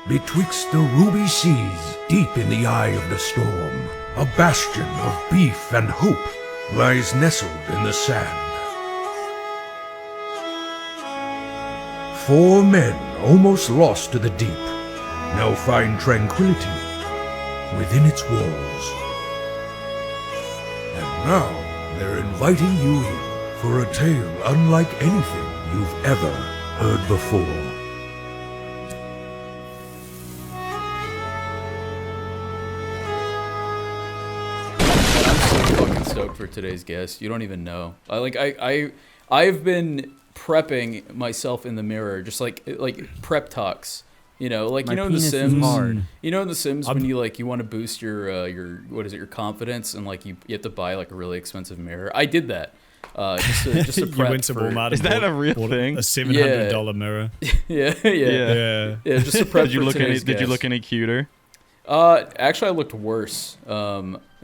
Betwixt the ruby seas, deep in the eye of the storm, a bastion of beef and hope lies nestled in the sand. 4 men almost lost to the deep now find tranquility within its walls. And now they're inviting you in for a tale unlike anything you've ever heard before. Stoked for today's guest. You don't even know. I've been prepping myself in the mirror, just like prep talks. You know, like My you know in The penis is Sims. hard. You know in The Sims when you want to boost your your confidence, and like you have to buy like a really expensive mirror. I did that. Just to prep You went to Walmart. Is that a real thing? A $700 mirror. yeah. Just to prep. Did you look any cuter? Actually, I looked worse.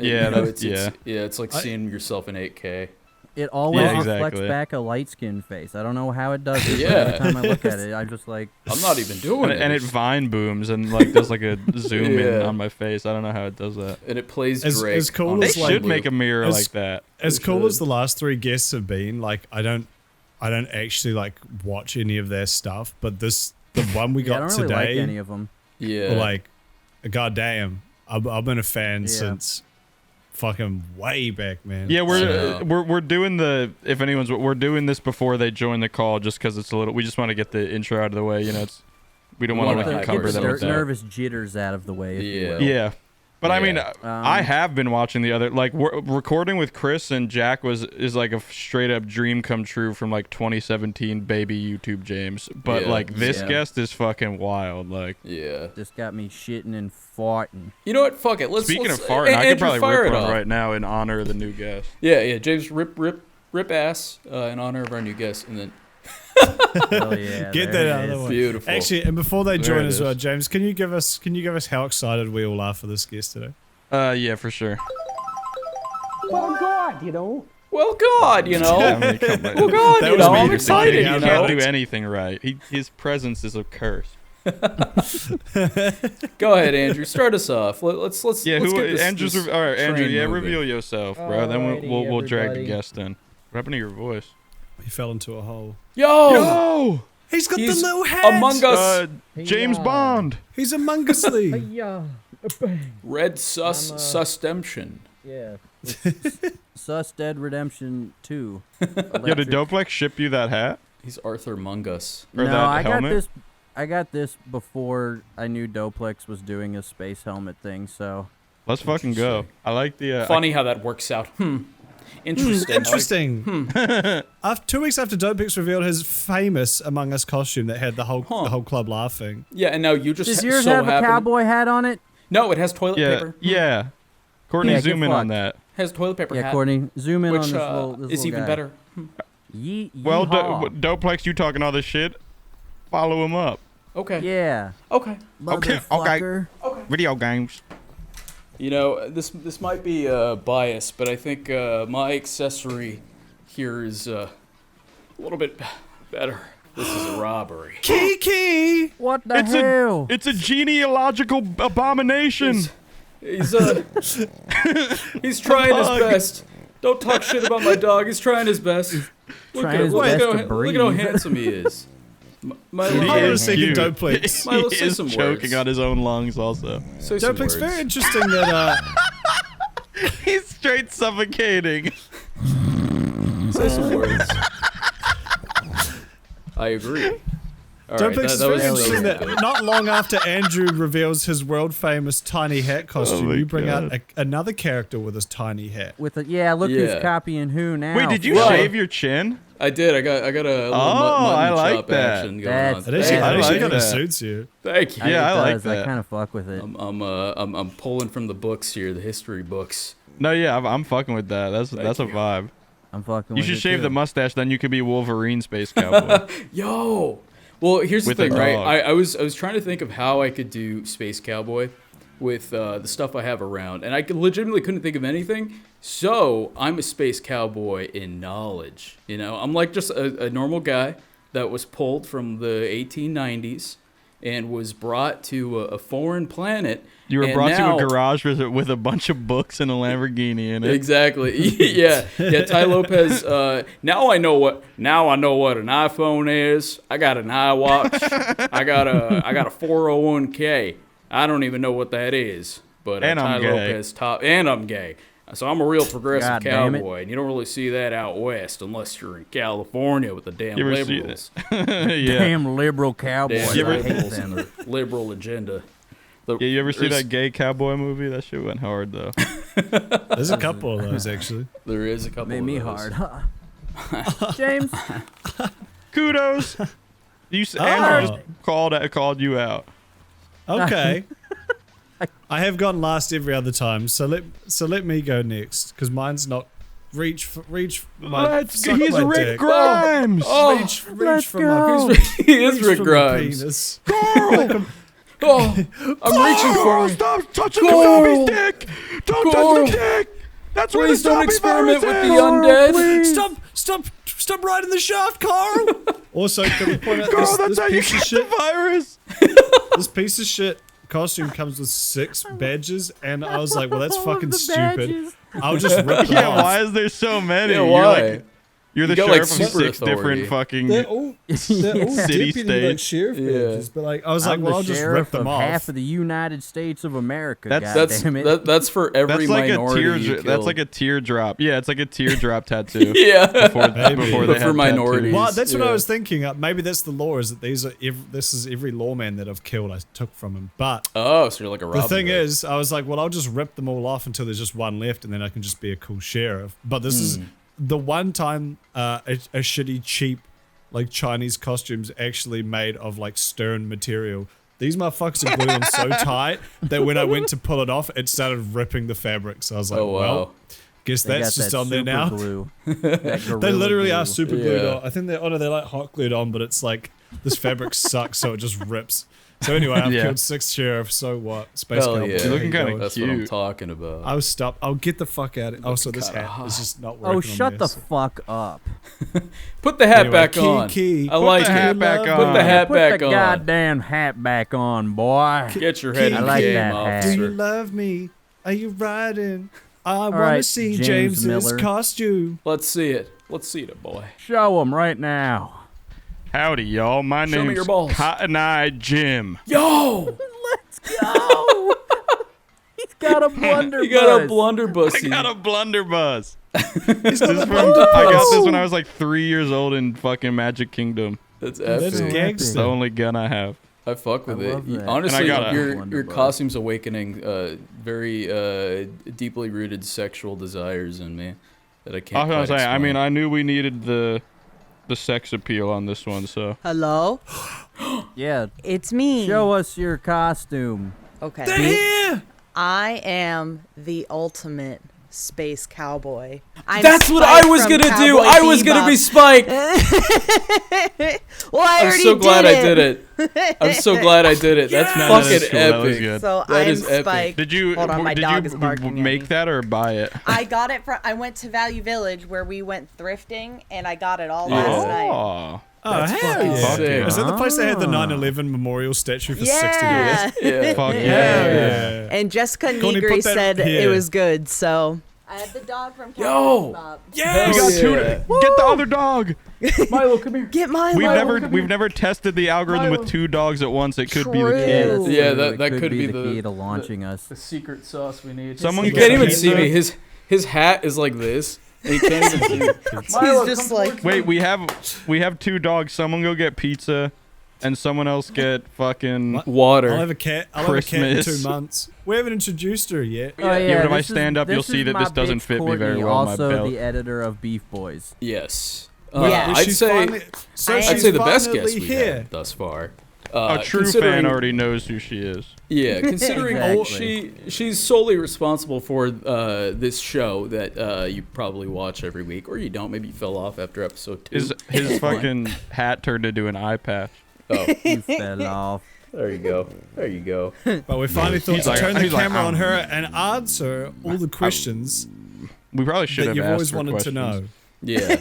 It's like seeing yourself in 8K. It always reflects exactly. back a light-skinned face. I don't know how it does it. But every time I look at it, I'm just like, I'm not even doing it. And it vine booms and like there's like a zoom in on my face. I don't know how it does that. And it plays Drake. As cool on as They the should loop. make a mirror like that. As cool as the last 3 guests have been, like I don't actually like watch any of their stuff, but the one we I got don't really today, like any of them. Yeah. like, goddamn, I've been a fan since fucking way back, man. Yeah, we're doing we're doing this before they join the call, just because it's a little. We just want to get the intro out of the way. You know, we don't want to encumber them with that. Nervous jitters out of the way. If you will. Yeah. But I mean, I have been watching the other, like recording with Chris and Jack is like a straight up dream come true from like 2017 baby YouTube James. But like this guest is fucking wild. Like just got me shitting and farting. You know what? Fuck it. Speaking of farting, I could probably rip one right now in honor of the new guest. Yeah. James, rip ass in honor of our new guest, and then. Hell yeah, Get that out of the way. Beautiful. Actually, and before they join as well, James, can you give us how excited we all are for this guest today? Yeah, for sure. Well, God, you know. Well, God, you know. Yeah, I mean, come on. Well, God, That you was know. me I'm excited. thinking You He out know. can't do anything right. His presence is a curse. Go ahead, Andrew. Start us off. Let's Yeah, let's who? get this, Andrew's. this All right, Andrew. train Yeah, moving. reveal yourself, bro. Then Alrighty, we'll drag the everybody. guest in. What happened to your voice? He fell into a hole. Yo, He's got he's the little hat. Among Us. James Bond. He's Among Us Lee. Yeah. Red Susdemption. Yeah. Sus Dead Redemption 2. Yo, did Doplex ship you that hat? He's Arthur Mungus. Or No, that I helmet? got this before I knew Doplex was doing a space helmet thing, so. Let's fucking go. I like the. Funny how that works out. Interesting. Interesting. 2 weeks after Dopix revealed his famous Among Us costume that had the whole club laughing. Yeah, and now you just Does yours so have a happen. cowboy hat on it? No, it has toilet Yeah, paper. yeah. Courtney, Yeah, zoom get in on fucked. that. Has toilet paper Yeah, hat. Courtney, zoom in which on this is little even guy. better. Well, Yeehaw. Doplex, you talking all this shit? Follow him up. Okay. Yeah. Okay. Motherfucker. Video games. You know, this might be biased, but I think my accessory here is a little bit better. This is a robbery. Kiki! What the hell? It's a genealogical abomination. He's he's trying his best. Don't talk shit about my dog. He's trying his best. Look Trying his best to look at how breathe. handsome he is. My He Hold on a is second, cute. Doplex. Milo, He say is some choking words. on his own lungs also. Say some Doplex, words. very interesting that He's straight suffocating. Say some words. I agree. All right, Doplex is that very was interesting good. that not long after Andrew reveals his world famous tiny hat costume, my you bring God. out another character with his tiny hat. Look who's copying who now. Wait, did you Right. shave your chin? I did. I got a little I mutton like chop that. action going That's on. That actually, Yeah, that I actually like kind of that. suits you. Thank you. Yeah, I like I that. kind of fuck with it. I'm pulling from the books here, the history books. No, yeah, I'm fucking with that. That's a you. vibe. I'm fucking You with should it shave too. the mustache, then you could be Wolverine Space Cowboy. Yo. Well, here's With the a thing, right? dog. I was trying to think of how I could do Space Cowboy with the stuff I have around, and I legitimately couldn't think of anything. So I'm a Space Cowboy in knowledge. You know, I'm like just a normal guy that was pulled from the 1890s, and was brought to a foreign planet. You were and brought now, to a garage with a bunch of books and a Lamborghini in it. Exactly. Yeah. Ty Lopez. Now I know what an iPhone is. I got an iWatch. I got a 401k. I don't even know what that is. But And Ty I'm gay. Lopez and I'm gay. So I'm a real progressive God damn it. cowboy, and you don't really see that out west unless you're in California with the damn You ever see liberals. Yeah. Damn liberal cowboy. Damn You ever- I hate liberals them. and the liberal agenda. Yeah, you ever see There's- that gay cowboy movie? That shit went hard though. There's a couple of those actually. There is a couple Made of me those. hard. James, Kudos. Andrew just called you out. Okay. I have gone last every other time, so let me go next because mine's not reach for my suck He's my Rick dick. Grimes. Reach let's for go. my He is reach Rick for my Grimes. penis. Oh, I'm reaching for it. Stop touching Carl. the zombie's dick. Don't Carl. touch the dick. That's where the Please don't zombie experiment with virus the is. undead. Stop riding the shaft, Carl. Also, can we point out Carl, this that's how you piece of get shit? the virus. This piece of shit costume comes with 6 badges, and I was like, well, that's All of fucking the stupid. badges. I'll just rip them Yeah, off. why is there so many? Yeah, You're why? like you're the You got, like, sheriff of super 6 authority. different fucking. They're all City deputy states. sheriff Yeah. badges, but like I was like, I'm well, the I'll just sheriff rip them of off. half of the United States of America. That's- goddammit. That's for every That's like a minority you tear. kill. That's like a teardrop. Yeah, it's like a teardrop tattoo. yeah. Before Maybe. they But for had minorities. tattoos. Well, that's what Yeah. I was thinking. Maybe that's the law. Is that this is every lawman that I've killed I took from him. But Oh, so you're like a Robin the thing Hood. is, I was like, well, I'll just rip them all off until there's just one left, and then I can just be a cool sheriff. But this is the one time a shitty, cheap, like Chinese costumes actually made of like stern material. These motherfuckers are glued on so tight that when I went to pull it off, it started ripping the fabric. So I was like, Oh, wow. well, guess They that's got just that on there super now. glue. That They gorilla literally glue. are super glued Yeah. on. I think they're like hot glued on, but it's like this fabric sucks, so it just rips. So anyway, I've Yeah. killed 6 sheriffs. So what? Space Hell cowboy. yeah. You're looking How you kinda going? That's what I'm cute. talking about. I'll stop. I'll get the fuck out of it. Also, this kinda hat hot. is just not working. Oh, on shut me, the so- fuck up. Put the hat Anyway, back key, on. key. I Put like the it. hat back Put on. the hat Put back the on. goddamn hat back on, boy. Get your head Key. in I the like game, that hat. officer. Do you love me? Are you riding? I want to right, see James James's Miller. costume. Let's see it. Let's see it, boy. Show him right now. Howdy, y'all. My Show me name's your balls. Cotton Eye Jim. Yo! Let's go. He's got a blunderbuss. You got a blunderbuss. I got a blunderbuss. He's got a I blunderbuss. got this when I was like 3 years old in fucking Magic Kingdom. That's That's epic. gangster. It's the only gun I have. I fuck with I it. love that. Honestly, And I got a your blunderbuss. costume's awakening very deeply rooted sexual desires in me that I can't. I was gonna quite say. I mean, explain. I knew we needed the sex appeal on this one, so. Hello? Yeah, It's me. show us your costume. Okay. They're here. I am the ultimate space cowboy. I'm That's what Spike I was from gonna do. Cowboy I was gonna be Bebop. Spike. Well, I I'm already so glad did I did it. I'm so glad I did it. That's No, that is fucking cool. That was epic. good. So That I'm is epic. Spike. Did you Hold on, my did dog you is barking at make me. that or buy it? I got it from. I went to Value Village where we went thrifting, and I got it all last night. Oh. Oh, That's hell fucking yeah. sick. Is that the place that had the 9/11 memorial statue for 60 years? Yeah. Yeah. Fuck Hell yeah. yeah. And Jessica Courtney, Negri put that said here. it was good, so. I had the dog from Yo! Cowboy Bebop. Yes! You got Yeah. two. Get the other dog. Milo, come here. Get Milo. We've never tested the algorithm with 2 dogs at once. It could be the True. key. Yeah, that's Yeah, It that could be the the key to launching us. the secret sauce we need. Someone You get can't even pizza. see me. His hat is like this. And you can't even see me. He's just like. Wait, we have 2 dogs. Someone go get pizza, and someone else get fucking. What? Water. I'll have a cat. I'll have a cat in Christmas. 2 months. We haven't introduced her yet. Oh, Yeah, but if I this is- stand up, you'll this see is that my this doesn't bitch fit me very Courtney, well on my Also, belt. the editor of BeefBoys. Yes. Yeah. I'd She's say finally- so I'd she's I'd say the best finally guest we here. had thus far. A true fan already knows who she is. Yeah, considering Exactly. she's solely responsible for this show that you probably watch every week, or you don't. Maybe you fell off after episode 2. His fucking hat turned into an eye patch. Oh, You fell off. there you go. There you go. But we finally thought He's to like- turn the he's like, camera on her and answer all the questions We probably should that have you've asked always her wanted questions. to know. Yeah.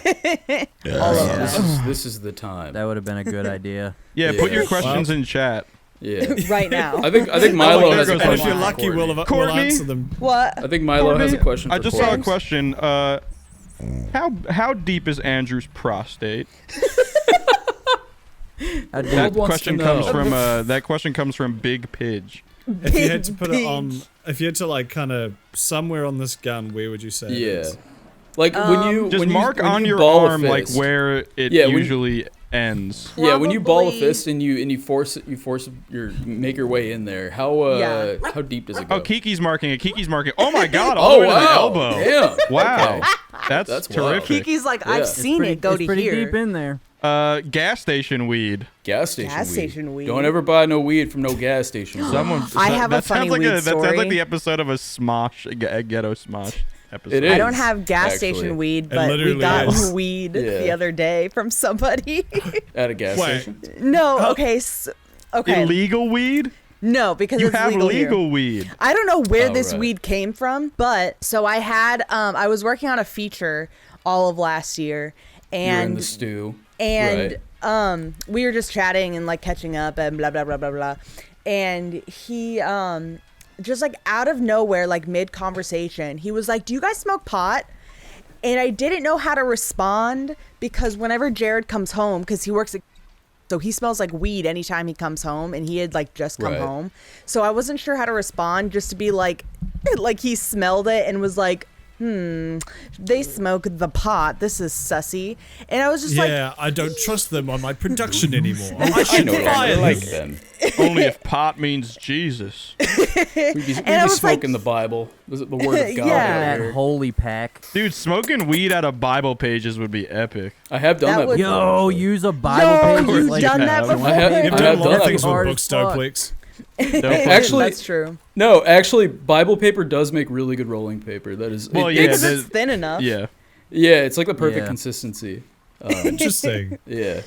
Yeah. This is the time. That would have been a good idea. Yeah, put Yeah. your questions in chat. Yeah. right now. I think Milo has a And if question. you're for lucky, Courtney. we'll Courtney? answer them. What? I think Milo has a question. I for just saw a Courtney. question. How deep is Andrew's prostate? That wants question to comes know. from that question comes from Big Pidge. If you had to put Big it on, if you had to like kind of somewhere on this gun, where would you say? It Yeah. is? Like when you Just when mark you, when on you your ball a arm like fist- where it Yeah, when you- usually ends. Yeah, when you ball a Probably- fist and you force you make your way in there. How deep does it go? Oh, Kiki's marking it. Kiki's marking. Oh my God! Oh All the way to the wow! elbow. Damn. Wow, That's that's wild. terrific. Kiki's like, Yeah. I've It's seen it go it's to pretty here. deep in there. Gas station weed. Gas station Gas weed. station weed. Don't ever buy no weed from no gas station. Someone. I have a that funny sounds like weed That sounds like story. the episode of a Smosh, a ghetto Smosh episode. It is. I don't have gas actually. station weed, It but we literally got is. weed Yeah. the other day from somebody. At a gas Wait. station. No, okay, okay. Illegal weed? No, because You it's have legal here. legal weed. I don't know where Oh, this right. weed came from, but so I had I was working on a feature all of last year, You're in and the stew. and Right. we were just chatting and like catching up and blah blah blah blah blah, and he just like out of nowhere, like mid conversation, he was like, "Do you guys smoke pot?" And I didn't know how to respond because whenever Jared comes home, because he works at, so he smells like weed anytime he comes home, and he had like just come Right. home, so I wasn't sure how to respond, just to be like he smelled it and was like, they smoke the pot. This is sussy. And I was just like, Yeah, I don't trust them on my production anymore. I I should know what fire they're like them. then. Only if pot means Jesus. We'd be I was like- smoking the Bible. The word of God. Yeah. right That here. holy pack. Dude, smoking weed out of Bible pages would be epic. I have done That that, would- before. Yo, actually. use a Bible yo, page. you've like done that that. before. I have- You've I done have a lot done of that things with hard books, as fuck. Stowplix. Actually, That's true. No, actually, Bible paper does make really good rolling paper. That is. Well, it- yeah, Because the- it's thin enough. Yeah. Yeah, it's like the perfect Yeah. consistency. Interesting. Yeah.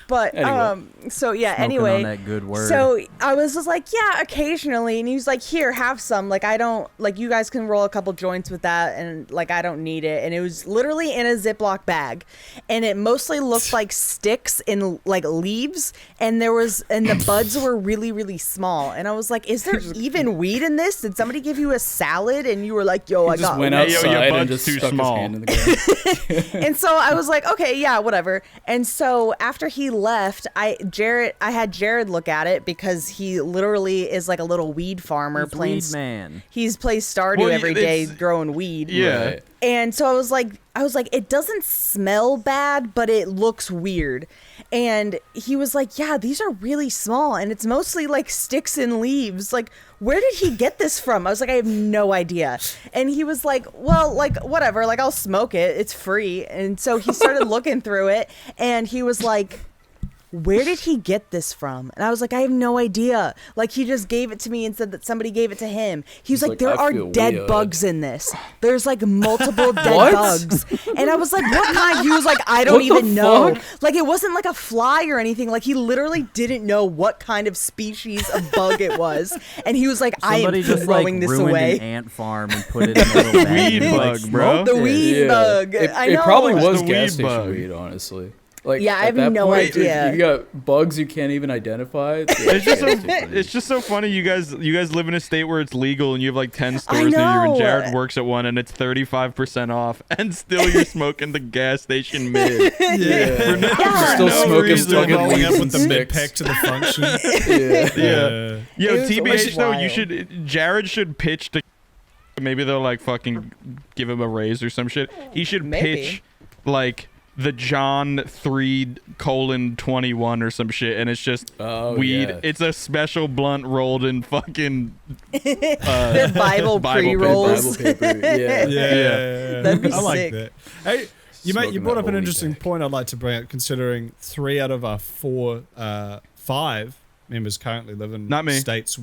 But Anyway. so yeah, Smoking anyway. on that good word. So I was just like, yeah, occasionally, and he was like, here, have some. Like, I don't like, you guys can roll a couple joints with that, and like, I don't need it. And it was literally in a Ziploc bag, and it mostly looked like sticks and like leaves, and the buds were really really small. And I was like, is there even weed in this? Did somebody give you a salad? And you were like, yo, I He just got went weed. Hey, yo, your outside and bud's just too stuck small. his hand in the ground. And so I was like, okay, yeah, whatever. And so after he left, I had Jared look at it because he literally is like a little weed farmer He's playing. weed man. He's plays Stardew Well, every day it's- growing weed. Yeah. Right. And so I was like, it doesn't smell bad, but it looks weird. And he was like, yeah, these are really small, and it's mostly like sticks and leaves. Like, where did he get this from? I was like, I have no idea. And he was like, well, like, whatever, like, I'll smoke it. It's free. And so he started looking through it, and he was like, where did he get this from? And I was like, I have no idea. Like, he just gave it to me and said that somebody gave it to him. He was He's like, like, there "I are feel dead weird." bugs in this. There's like multiple dead What? bugs. And I was like, what kind? He was like, I don't What the even know. fuck? Like, it wasn't like a fly or anything. Like, he literally didn't know what kind of species of bug it was. And he was like, I Somebody am just throwing like this ruined away. an ant farm and put it in a little bag Weed and, like, bug, bro. smoked The it. weed Yeah. bug. It, I it know. probably was The gas weed station bug. weed, honestly. Like, Yeah, I at have that no point, idea. You got bugs you can't even identify. It's just so, it's just so funny. You guys live in a state where it's legal and you have like 10 stores near you, know. and Jared works at one and it's 35% off, and still you're smoking the gas station mid. Yeah. Yeah. Still no smoking reason. fucking Rolling leaves up and with the mid sticks. pack to the function. Yeah. Yo, It was TBH though, wild. Jared should pitch to. Maybe they'll like fucking give him a raise or some shit. He should Maybe. pitch like the John 3:21 or some shit, and it's just Oh, weed. yeah. It's a special blunt rolled in fucking Their Bible Bible paper. pre-rolls. Bible paper. Yeah. Yeah, That'd be I like sick. that. Hey, you Smoking brought that up an holy interesting pack. point I'd like to bring up, considering 3 out of our 5 members currently live in Not me. states.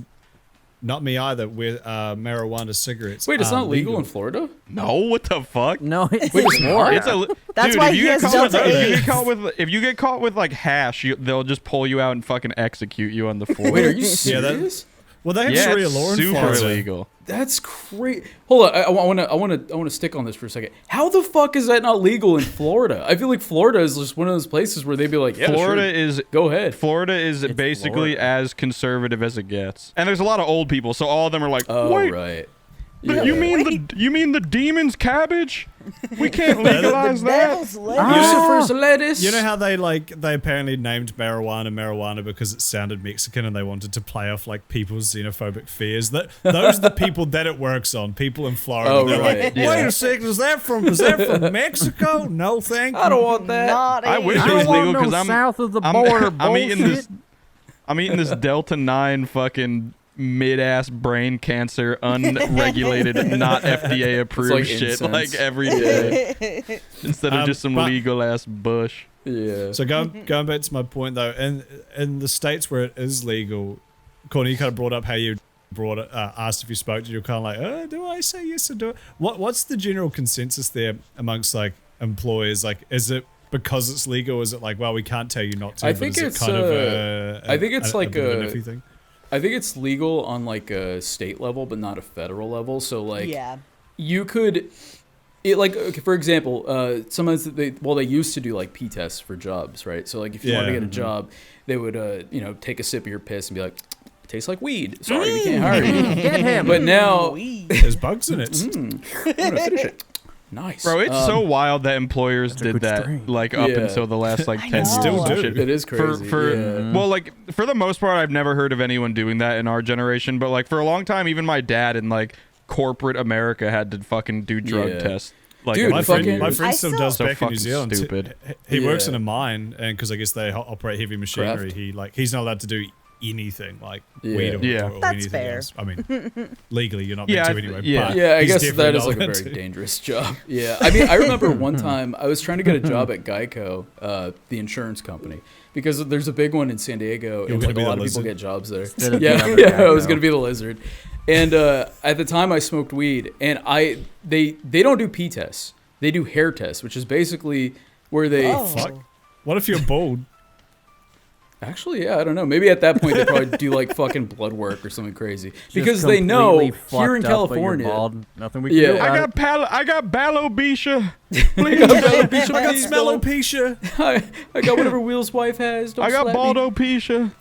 Not me either. Where marijuana cigarettes. Wait, it's are not legal in Florida? no. What the fuck? No, it's Wait, it's more? It's a That's dude, why if you he get has caught with- Delta if you 8. get caught with if you get caught with like hash, they'll just pull you out and fucking execute you on the floor. Wait, are you Yeah, that- serious? Well, they have Yeah, Sharia it's law in super Florida. illegal. That's great. Hold on, I want to stick on this for a second. How the fuck is that not legal in Florida? I feel like Florida is just one of those places where they'd be like, yeah, Florida sure. is Go ahead. Florida is basically Florida. as conservative as it gets, and there's a lot of old people, so all of them are like, Oh, wait, right. you mean the demon's cabbage? We can't legalize that. Devil's lettuce. Lucifer's lettuce. You know how they apparently named marijuana because it sounded Mexican and they wanted to play off like people's xenophobic fears. Those are the people that it works on. People in Florida. Oh, They're right, like, yeah. wait a second, is that from Mexico? No, thank you. I don't want that. Not I wish a- it I was don't want legal no because I'm south of the border I'm eating bullshit. I'm eating this Delta 9 fucking mid-ass brain cancer, unregulated, not FDA approved like shit incense. like every day instead of just some but- legal ass bush. Yeah. So going back to my point though, in the states where it is legal, Courtney, you kind of brought up how you asked if you spoke to, you're kind of like, do I say yes or do it? What's the general consensus there amongst like employers? Like, is it because it's legal? Is it like, well, we can't tell you not to? I but think is it it's, kind of I think it's like bit of an a- iffy thing? I think it's legal on like a state level, but not a federal level. So like, Yeah. you could, okay, for example, sometimes they used to do like pee tests for jobs, right? So like if you wanted to Yeah. get a job, they would take a sip of your piss and be like, tastes like weed. Sorry, we can't hire you. Get him. But now, There's bugs in it. I'm gonna finish it. Nice, Bro, it's so wild that employers a did good that strain. like up Yeah. until the last like 10 years. Still or do. shit. It is crazy. Yeah. Well, like for the most part, I've never heard of anyone doing that in our generation. But like for a long time, even my dad in like corporate America had to fucking do drug Yeah. tests. Like Dude, every My fucking- friend I still still- does So back in fucking New Zealand. stupid. He works Yeah. in a mine, and because I guess they operate heavy machinery, Craft. he's not allowed to do anything like Yeah. weed or, Yeah. or That's anything fair. else. I mean, legally you're not Yeah, meant to anyway. yeah. But Yeah, I he's guess definitely that is not like a allowed very to. dangerous job. Yeah, I mean, I remember one time I was trying to get a job at Geico, the insurance company, because there's a big one in San Diego, You're and gonna like be a the lot of people lizard? get jobs there. Instead of Yeah, the other yeah, I was Geico. gonna be the lizard, and at the time I smoked weed, and they don't do pee tests, they do hair tests, which is basically where they Oh. Fuck. What if you're bald? Actually, yeah, I don't know. Maybe at that point they probably do like fucking blood work or something crazy, Just because they know completely here in fucked up, but you're California. bald. Nothing we can Yeah. do about it. I got alopecia. I got smellopecia. I got whatever Will's wife has. Don't I got slap me. baldopecia.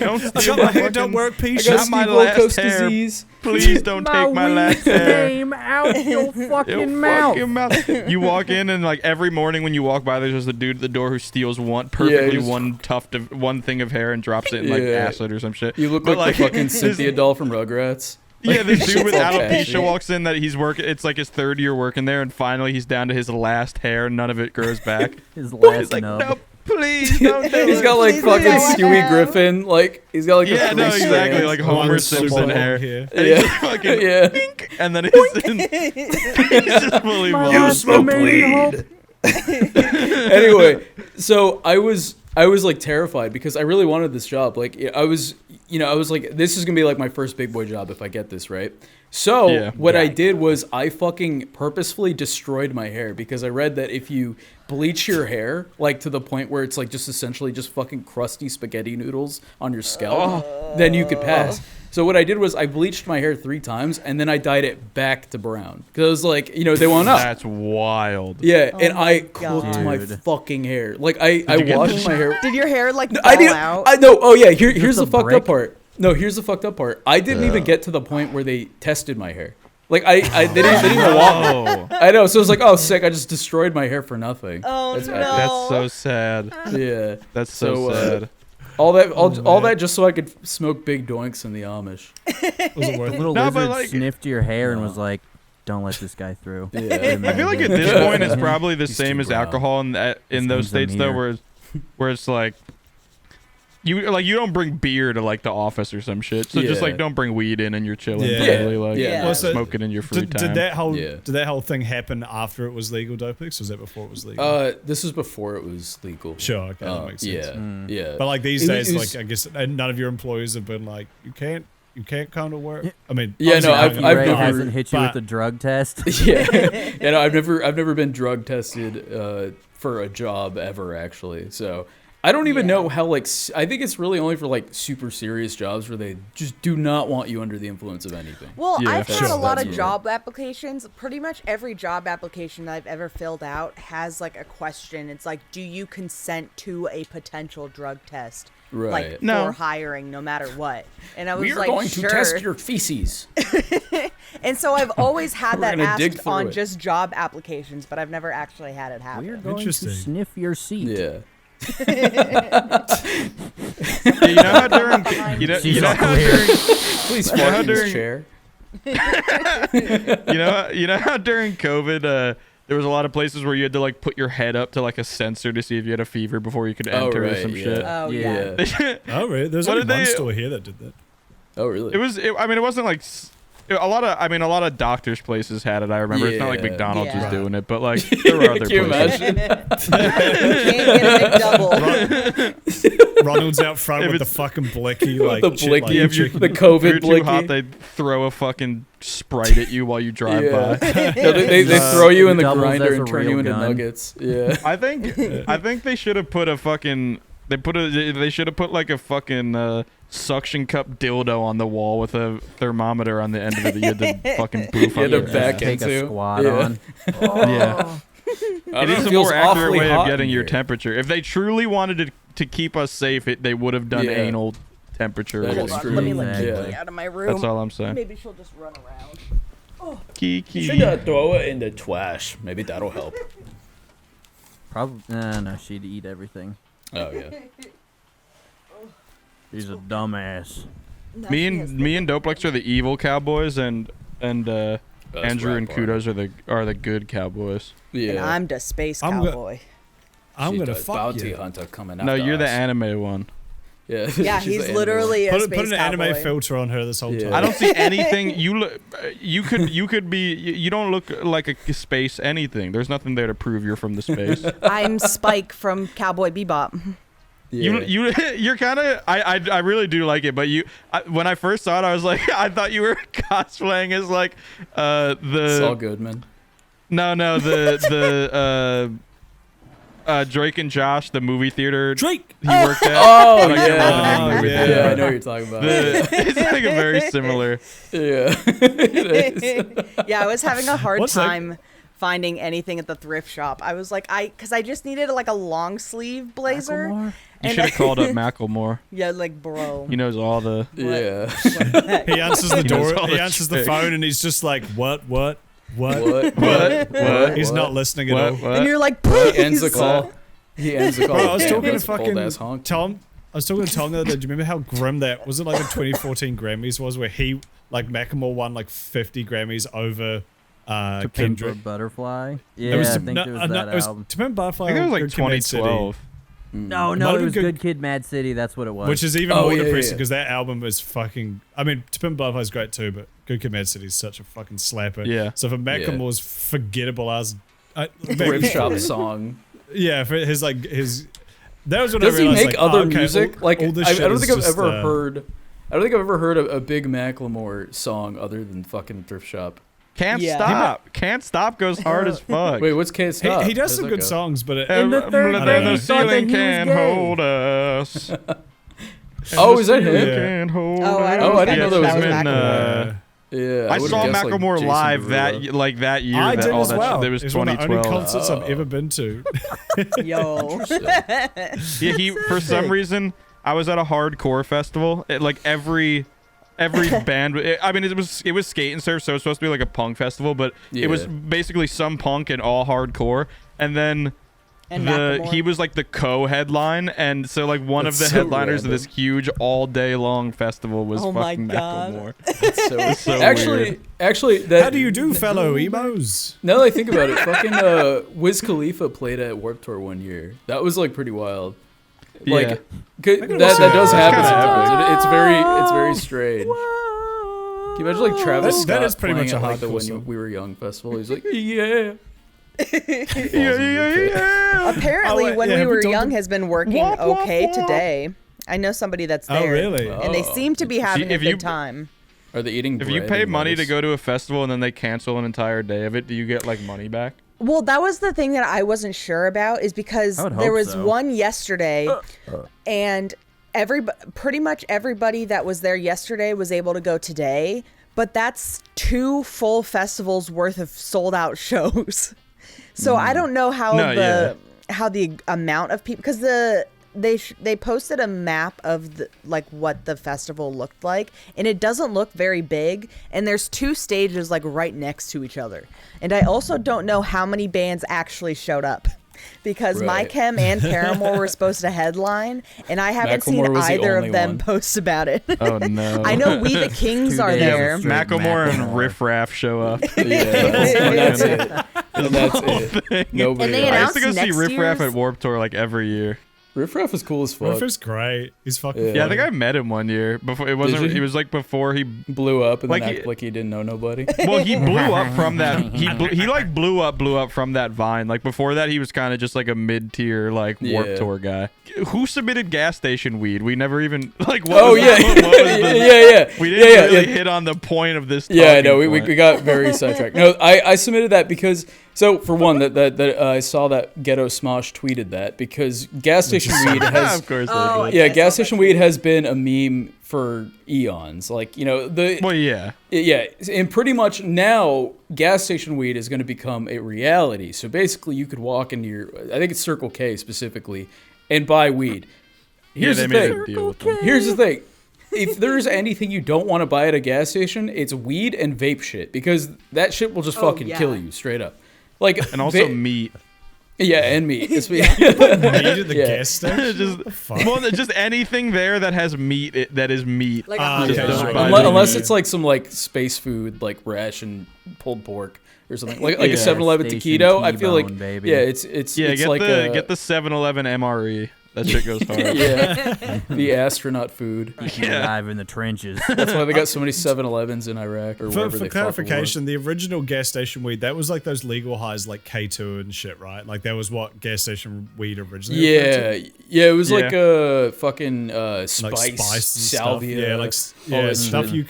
Don't I steal got my hair fucking- don't work I pecia. got Got my Steve Wilkos last hair. disease. Please don't take my last hair. Name out your Your fucking mouth. fucking mouth. You walk in and like every morning when you walk by, there's just a dude at the door who steals perfectly just- one thing of hair and drops it in like Yeah. acid or some shit. You look But, like the fucking this- Cynthia doll from Rugrats. Yeah, this dude with Fuck alopecia that shit. walks in that he's working. It's like his third year working there, and finally he's down to his last hair. None of it grows back. His He's last like, nub. no, please don't do it. He's got like Please fucking don't Stewie have- Griffin. Like he's got like Yeah, a no, three exactly, strands. like Homer One Simpson super hair. long hair. And he's Yeah. just fucking Yeah. pink, and then he's just fully My bald. last remaining hope. Anyway, so I was like terrified because I really wanted this job. Like I was like, this is gonna be like my first big boy job if I get this, right? So Yeah. what I did was I fucking purposefully destroyed my hair because I read that if you bleach your hair like to the point where it's like just essentially just fucking crusty spaghetti noodles on your scalp, then you could pass. So what I did was I bleached my hair 3 times and then I dyed it back to brown because I was like, they won't know. That's wild. Yeah, and my I cooked God. my Dude. fucking hair. Like I you get washed my hair. Did your hair like fall I didn't. out? I know. Oh yeah. Here's a the fucked brick? up part. No, here's the fucked up part. I didn't even get to the point where they tested my hair. Like they didn't even walk. Oh, I know. So it was like, oh, sick. I just destroyed my hair for nothing. Oh, That's no. epic. that's so sad. Yeah. That's so sad. All that just so I could smoke big doinks in the Amish. Was it worth The it? little No, but, lizard like- sniffed your hair and was like, "Don't let this guy through." Yeah. I feel like at this point it's probably the He's same too as brown. alcohol in those This states one's a though, mirror. where it's like you don't bring beer to like the office or some shit. So just Yeah. like don't bring weed in and you're chilling, Yeah. probably, like Yeah. Well, so smoking in your free Did, time. did that whole Yeah. did that whole thing happen after it was legal, Dopix? Or was that before it was legal? This was before it was legal. Sure, okay, that makes sense. Yeah. Yeah. But like these It days, was- like I guess none of your employees have been like, you can't come to work. I mean, Yeah, no, obviously, I've Ray never- hasn't hit you with but- the drug test. Yeah, yeah. No, I've never been drug tested for a job ever actually. So I don't even know how, like, I think it's really only for, like, super serious jobs where they just do not want you under the influence of anything. Well, Yeah, I've had a lot of That's job applications. Pretty much every job application that I've ever filled out has like a question. It's like, do you consent to a potential drug test? Right. Like No. for hiring, no matter what. And I was We are like, going sure. to test your feces. And so I've always had We're that gonna dig asked through on it. just job applications, but I've never actually had it We're happen. going to Interesting. sniff your seat. Yeah. Yeah, you know how during She's you know all how clear. during Please how fart in during- this chair. you know how during COVID there was a lot of places where you had to like put your head up to like a sensor to see if you had a fever before you could Oh, enter or right, some yeah. shit. Oh, Yeah. yeah. Oh, really? There's What only did one they- store here that did that. Oh, really? I mean, it wasn't like a lot of doctors' places had it. I remember. It's not like Yeah. McDonald's was Yeah. doing it, but like there were other Can you places. imagine? Can't get a McDouble. Ronald's out front If with the it's- fucking blicky, like the shit, blicky, like, if you're- the If COVID you're too blicky. hot, they throw a fucking Sprite at you while you drive Yeah. by. No, they throw you in the Doubles grinder as a and turn real you into gun. nuggets. Yeah. I think they should have put a fucking they should have put like a fucking suction cup dildo on the wall with a thermometer on the end of it that you had to fucking poof You on. had to your back ass. Take a into. squat Yeah. on. Yeah. It is a feels more accurate awfully way of hot getting in your here. temperature. If they truly wanted to keep us safe, they would have done Yeah. anal temperature. That reading. is Hold on, true. let me like Yeah. get out of my room. That's all I'm saying. Maybe she'll just run around. Kiki. throw it in the trash. Maybe that'll help. Probably. No, she'd eat everything. Oh, yeah. She's a dumbass. Me and Doplex are the evil cowboys, and Andrew and right, Kudos are the good cowboys. And Yeah. I'm the space I'm go- cowboy. I'm She's gonna the fuck bounty you. hunter coming No, after you're the us. anime one. Yeah. Yeah, She's he's the literally a Put space an cowboy. anime filter on her this whole Yeah. time. I don't see anything. You could be. You don't look like a space anything. There's nothing there to prove you're from the space. I'm Spike from Cowboy Bebop. Yeah. You're kind of. I really do like it, but when I first saw it, I was like, I thought you were cosplaying as like Saul Goodman. the Drake and Josh, the movie theater Drake. he worked at. Oh, Like, yeah. Oh, Yeah, yeah. I know what you're talking about. It's like a very similar. Yeah. It is. Yeah, I was having a hard What's that? time finding anything at the thrift shop. I was like, because I just needed like a long sleeve blazer. Macklemore? You And should have called up Macklemore. Yeah, like bro. He knows all the. Yeah. He answers the He knows door. all He the answers the tricks. phone, and he's just like, "What? What? He's What? not listening at all. And you're like, He please. ends the call. He ends the call. Bro, I was Damn, talking to that's a fucking cold-ass honk. Tom. I was talking to Tom the other day. Do you remember how grim that was? It like the 2014 Grammys was, where he like Macklemore won like 50 Grammys over To Pimp a Kendrick. Butterfly. Yeah, It was I to, think no, it was no, that it was album. to Pimp a Butterfly. I think it was or like Good Kid, Mad City, 2012. No, Might have it was been Good Kid, Mad City. That's what it was. which is even Oh, more yeah, depressing yeah. because that album was fucking. I mean, To Pimp a Butterfly is great too, but Good Kid, Mad City is such a fucking slapper. Yeah. So for Macklemore's forgettable ass, Thrift shop song. yeah, for his like his. That was when Does I he realized, make like, other oh, okay, music? all- Like all this I shit don't is think I've just, ever heard. I don't think I've ever heard a big Macklemore song other than fucking Thrift Shop. Can't Yeah. stop. Can't stop goes hard as fuck. Wait, what's Can't Stop? He does How's some that good go? songs, but it, In the third I don't grade, know. he the thought that ceiling he was can gay. hold us. Oh, is that him? Yeah. Can hold Oh, I us. don't Oh, I didn't know that was him him. in, Yeah, I would've saw guessed, like, Macklemore Jason live Derulo. that year. I that did all as that well. shit. It was It's one of the only 2012. concerts I've ever been to. Yo. Yeah, he for some reason I was at a hardcore festival. Like every band. I mean, it was skate and surf, so it was supposed to be like a punk festival, but it was Yeah. basically some punk and all hardcore. And then And Macklemore. he was like the co-headline, and so like one That's of the so headliners random. of this huge all day long festival was Oh my fucking God. Macklemore. It's so actually, that. How do you do, fellow emos? Now that I think about it, fucking Wiz Khalifa played at Warped Tour one year. That was like pretty wild. Like Yeah. that does happen kinda sometimes. It's very strange. Can you imagine like Travis That Scott is pretty playing much a at, like the hardcore When song. We Were Young festival? He's like, yeah. Apparently, Oh, When yeah, We have we Were talked Young ab- has been working Womp, womp, okay womp. today. I know somebody that's Oh, there. really? And they Oh. seem to be having if a you- good time. Are they eating? If you bread pay and money to lettuce? go to a festival and then they cancel an entire day of it, do you get like money back? Well, that was the thing that I wasn't sure about, is because I would there hope was so. one yesterday, and pretty much everybody that was there yesterday was able to go today, but that's 2 full festivals worth of sold out shows. So I don't know how the amount of people, because they posted a map of what the festival looked like, and it doesn't look very big, and there's 2 stages like right next to each other. And I also don't know how many bands actually showed up, because My Right. Chem and Paramore were supposed to headline, and I haven't seen Macklemore was the either only of them one. post about it. Oh no. I know We the Kings 2 are days there. of straight Macklemore and Macklemore. Riff Raff show up. And that's it. And that's it. Nobody And they else. I used to go announced see next Riff Raff year's- at Warped Tour like every year. Riff Raff is cool as fuck. Riff is great. He's fucking. Yeah. Yeah, I funny. think I met him one year. Before it wasn't. you? It was like before he. Blew up and Like then he- act like he didn't know nobody. Well, he blew up from that. He like blew up from that Vine. Like before that, he was kind of just like a mid-tier like Yeah. Warped Tour guy. Who submitted gas station weed? We never even like. Oh yeah, yeah. We didn't yeah, really yeah. hit on the point of this. Yeah, I know. talking We point. got very sidetracked. No, I submitted that because for one that I saw that Ghetto Smosh tweeted that because gas station weed has of course. Oh, they did. yeah, I gas saw that station weed has been a meme for eons. Like Well, yeah. yeah, and pretty much now gas station weed is going to become a reality. So basically, you could walk into I think it's Circle K specifically, and buy weed. Here's yeah, the they made thing. a deal with them. Here's the thing. If there's anything you don't want to buy at a gas station, it's weed and vape shit because that shit will just fucking yeah. kill you straight up. Like And also meat. yeah, and meat. It's Meat at the Yeah. gas station. just Fuck. well, just anything there that has meat. That is meat. Like Ah, a okay, Just sure. don't buy unless, the unless meat. it's like some like space food like ration pulled pork or something like Yeah. a 7-Eleven Station taquito. I feel like T-bone, baby. yeah, it's Yeah, it's get like the 7-Eleven MRE. That shit goes hard. yeah the astronaut food. Live in the trenches. That's why they got so many 7-Elevens in Iraq or wherever For they fought the war. clarification, the original gas station weed, that was like those legal highs like K2 and shit, right? Like that was what gas station weed originally referred to? Yeah, it was Yeah. like a fucking Like spice, spice and salvia, stuff. Yeah, like all that stuff shit. you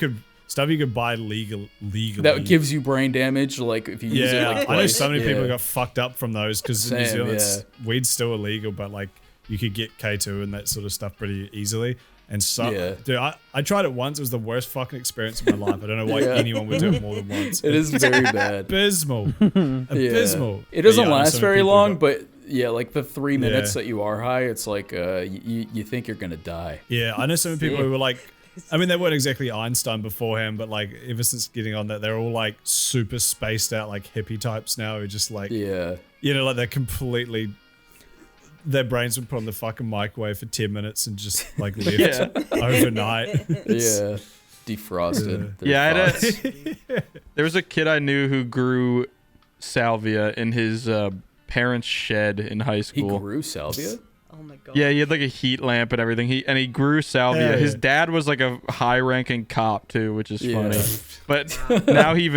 could buy legally. that gives you brain damage. Like if you use it, Yeah, like I know twice. so many people Yeah. got fucked up from those because in New Same, Zealand yeah. weed's still illegal, but like you could get K2 and that sort of stuff pretty easily. And so, Yeah. dude, I tried it once. It was the worst fucking experience of my life. I don't know why Yeah. anyone would do it more than once. It is very bad. Abysmal. Yeah. Abysmal. It doesn't But yeah, I know last so many very people who long, got- but yeah, like the 3 minutes Yeah. that you are high, it's like you think you're gonna die. Yeah, I know so many people who were like, I mean, they weren't exactly Einstein beforehand, but like ever since getting on that, they're all like super spaced out, like hippie types now who just like, Yeah. you know, like they're completely, their brains would put on the fucking microwave for 10 minutes and just like live Yeah. overnight. Yeah. Defrosted. their Yeah, I had thoughts. There was a kid I knew who grew salvia in his parents' shed in high He school. grew salvia. Oh my god. Yeah, he had like a heat lamp and everything. He grew salvia. Hell His yeah. dad was like a high-ranking cop too, which is Yeah. funny. But now he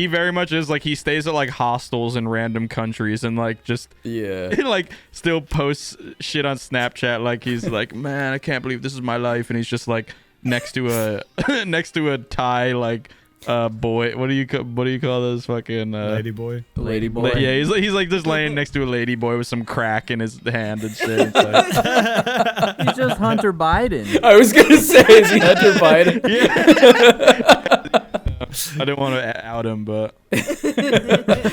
very much is like he stays at like hostels in random countries and like just Yeah. he like still posts shit on Snapchat like he's like, man, I can't believe this is my life, and he's just like next to a Thai like boy. What do you call those fucking Lady boy. Lady boy. yeah, he's like just laying next to a lady boy with some crack in his hand and shit. It's like, He's just Hunter Biden. I was gonna say, is he Hunter Biden? I didn't want to out him, but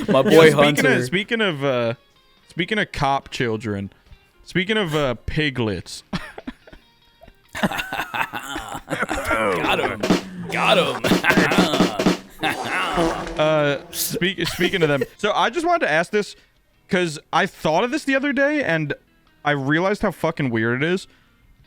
My boy Yeah, Hunter. speaking of cop children, speaking of piglets. Got him. Speaking of them, so I just wanted to ask this because I thought of this the other day and I realized how fucking weird it is.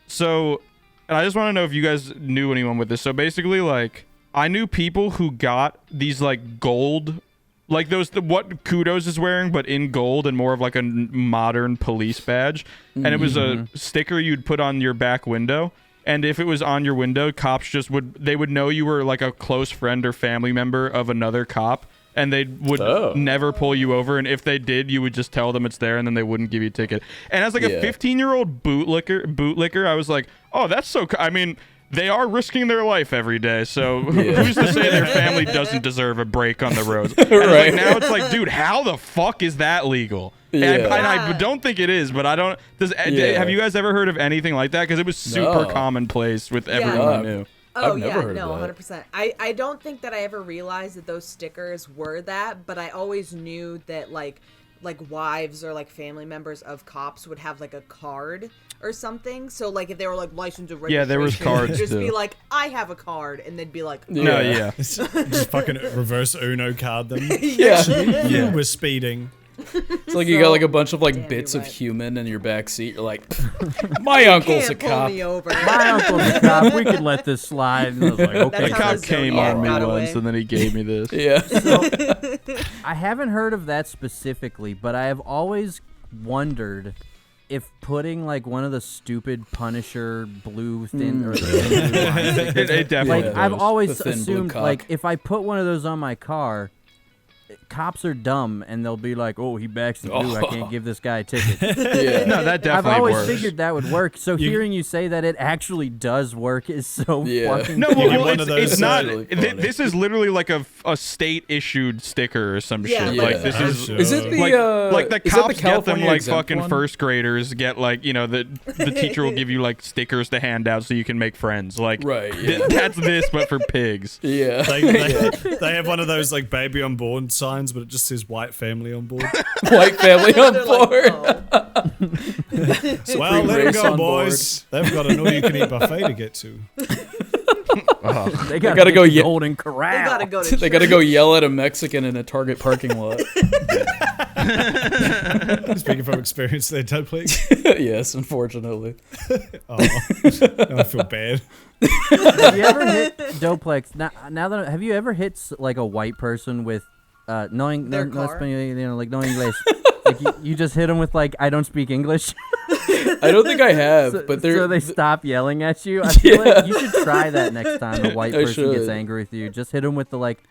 So, and I just want to know if you guys knew anyone with this. So basically, like, I knew people who got these like gold, like what Kudos is wearing, but in gold and more of like a modern police badge, and it was a sticker you'd put on your back window. And if it was on your window, cops just would know you were like a close friend or family member of another cop, and they would never pull you over. And if they did, you would just tell them it's there, and then they wouldn't give you a ticket. And as like a 15-year-old bootlicker, I was like, oh, that's so. I mean, they are risking their life every day. So who's to say their family doesn't deserve a break on the roads? And Right. now it's like, dude, how the fuck is that legal? Yeah. And I don't think it is, but I don't. Have you guys ever heard of anything like that? Because it was super No. commonplace with everyone I knew. Oh, I've never heard no, of that. 100%. I don't think that I ever realized that those stickers were that, but I always knew that like wives or like family members of cops would have like a card or something. So like if they were like license or registration, Yeah, there was cards, just too. be like, I have a card, and they'd be like, No, yeah. Just fucking reverse Uno card them. Yeah. We're speeding. It's like you got like a bunch of like Damn, bits you're of right. human in your back seat. You're like, my uncle's a can't pull cop. me over. My uncle's a cop. We could let this slide. And I was like, okay. The That's how cop the came Zodiac on me got once, away. and then he gave me this. Yeah. I haven't heard of that specifically, but I have always wondered if putting like one of the stupid Punisher blue thin or the thin blue line stickers, It definitely like Yeah, I've those- always the thin blue assumed cock. like if I put one of those on my car, cops are dumb and they'll be like, "Oh, he backs the blue. I can't give this guy a ticket." Yeah. No, that I've definitely always works. figured that would work. So hearing you say that it actually does work is so Yeah. fucking. No, You well, get one it's, of those, it's not. really th- funny. this is literally like a state issued sticker or some Yeah, shit. like- Like this Oh, is. sure. Is it the Like the is that cops get them California like exempt fucking one? first graders get like the teacher will give you like stickers to hand out so you can make friends like Right, yeah. that's this but for pigs. Yeah. They have one of those like baby on board signs, but it just says white family on board. White family on They're like, board. oh. Well, let them race go, on boys. They've got an all-you-can-eat buffet to get to. They gotta gotta go go ye- Golden They Corral. gotta go to They gotta go yell at a Mexican in a Target parking lot. Speaking from experience there, Ted, please. Yes, unfortunately. Oh, I feel bad. Have you ever hit Doplex? Now that have you ever hit like a white person with knowing Their no car? like no English? Like you just hit them with like I don't speak English, I don't think I have, so, but they're so they stop yelling at you. I feel like you should try that next time a white I person gets should. angry with you. Just hit them with the like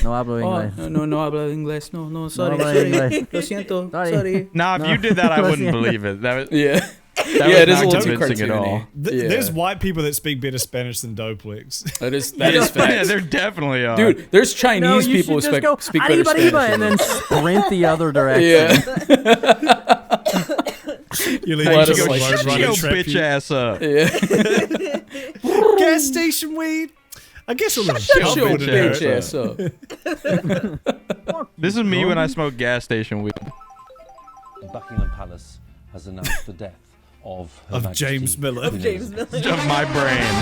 no hablo English. no habla inglés. No, sorry. habla sorry. inglés. Lo siento. Sorry. Sorry. Nah, if you did that I wouldn't believe it. That was, Yeah. that Yeah, was it is not a little too convincing at all. cartoony. Yeah. There's white people that speak better Spanish than Doplex. That is Yeah, facts. there definitely are. Dude, there's No, Chinese you people who should just go speak better arriba, Spanish. arriba, and then sprint the other direction. Yeah. You leave Let each us other like road Shut running, your trap bitch you. ass up. Yeah. Gas station weed. I guess a little Shut your wouldn't hurt. bitch ass up. This is me when I smoke gas station weed. Buckingham Palace has announced the death of Her Of Majesty James Miller. Queen James Elizabeth. Miller. Of my brain.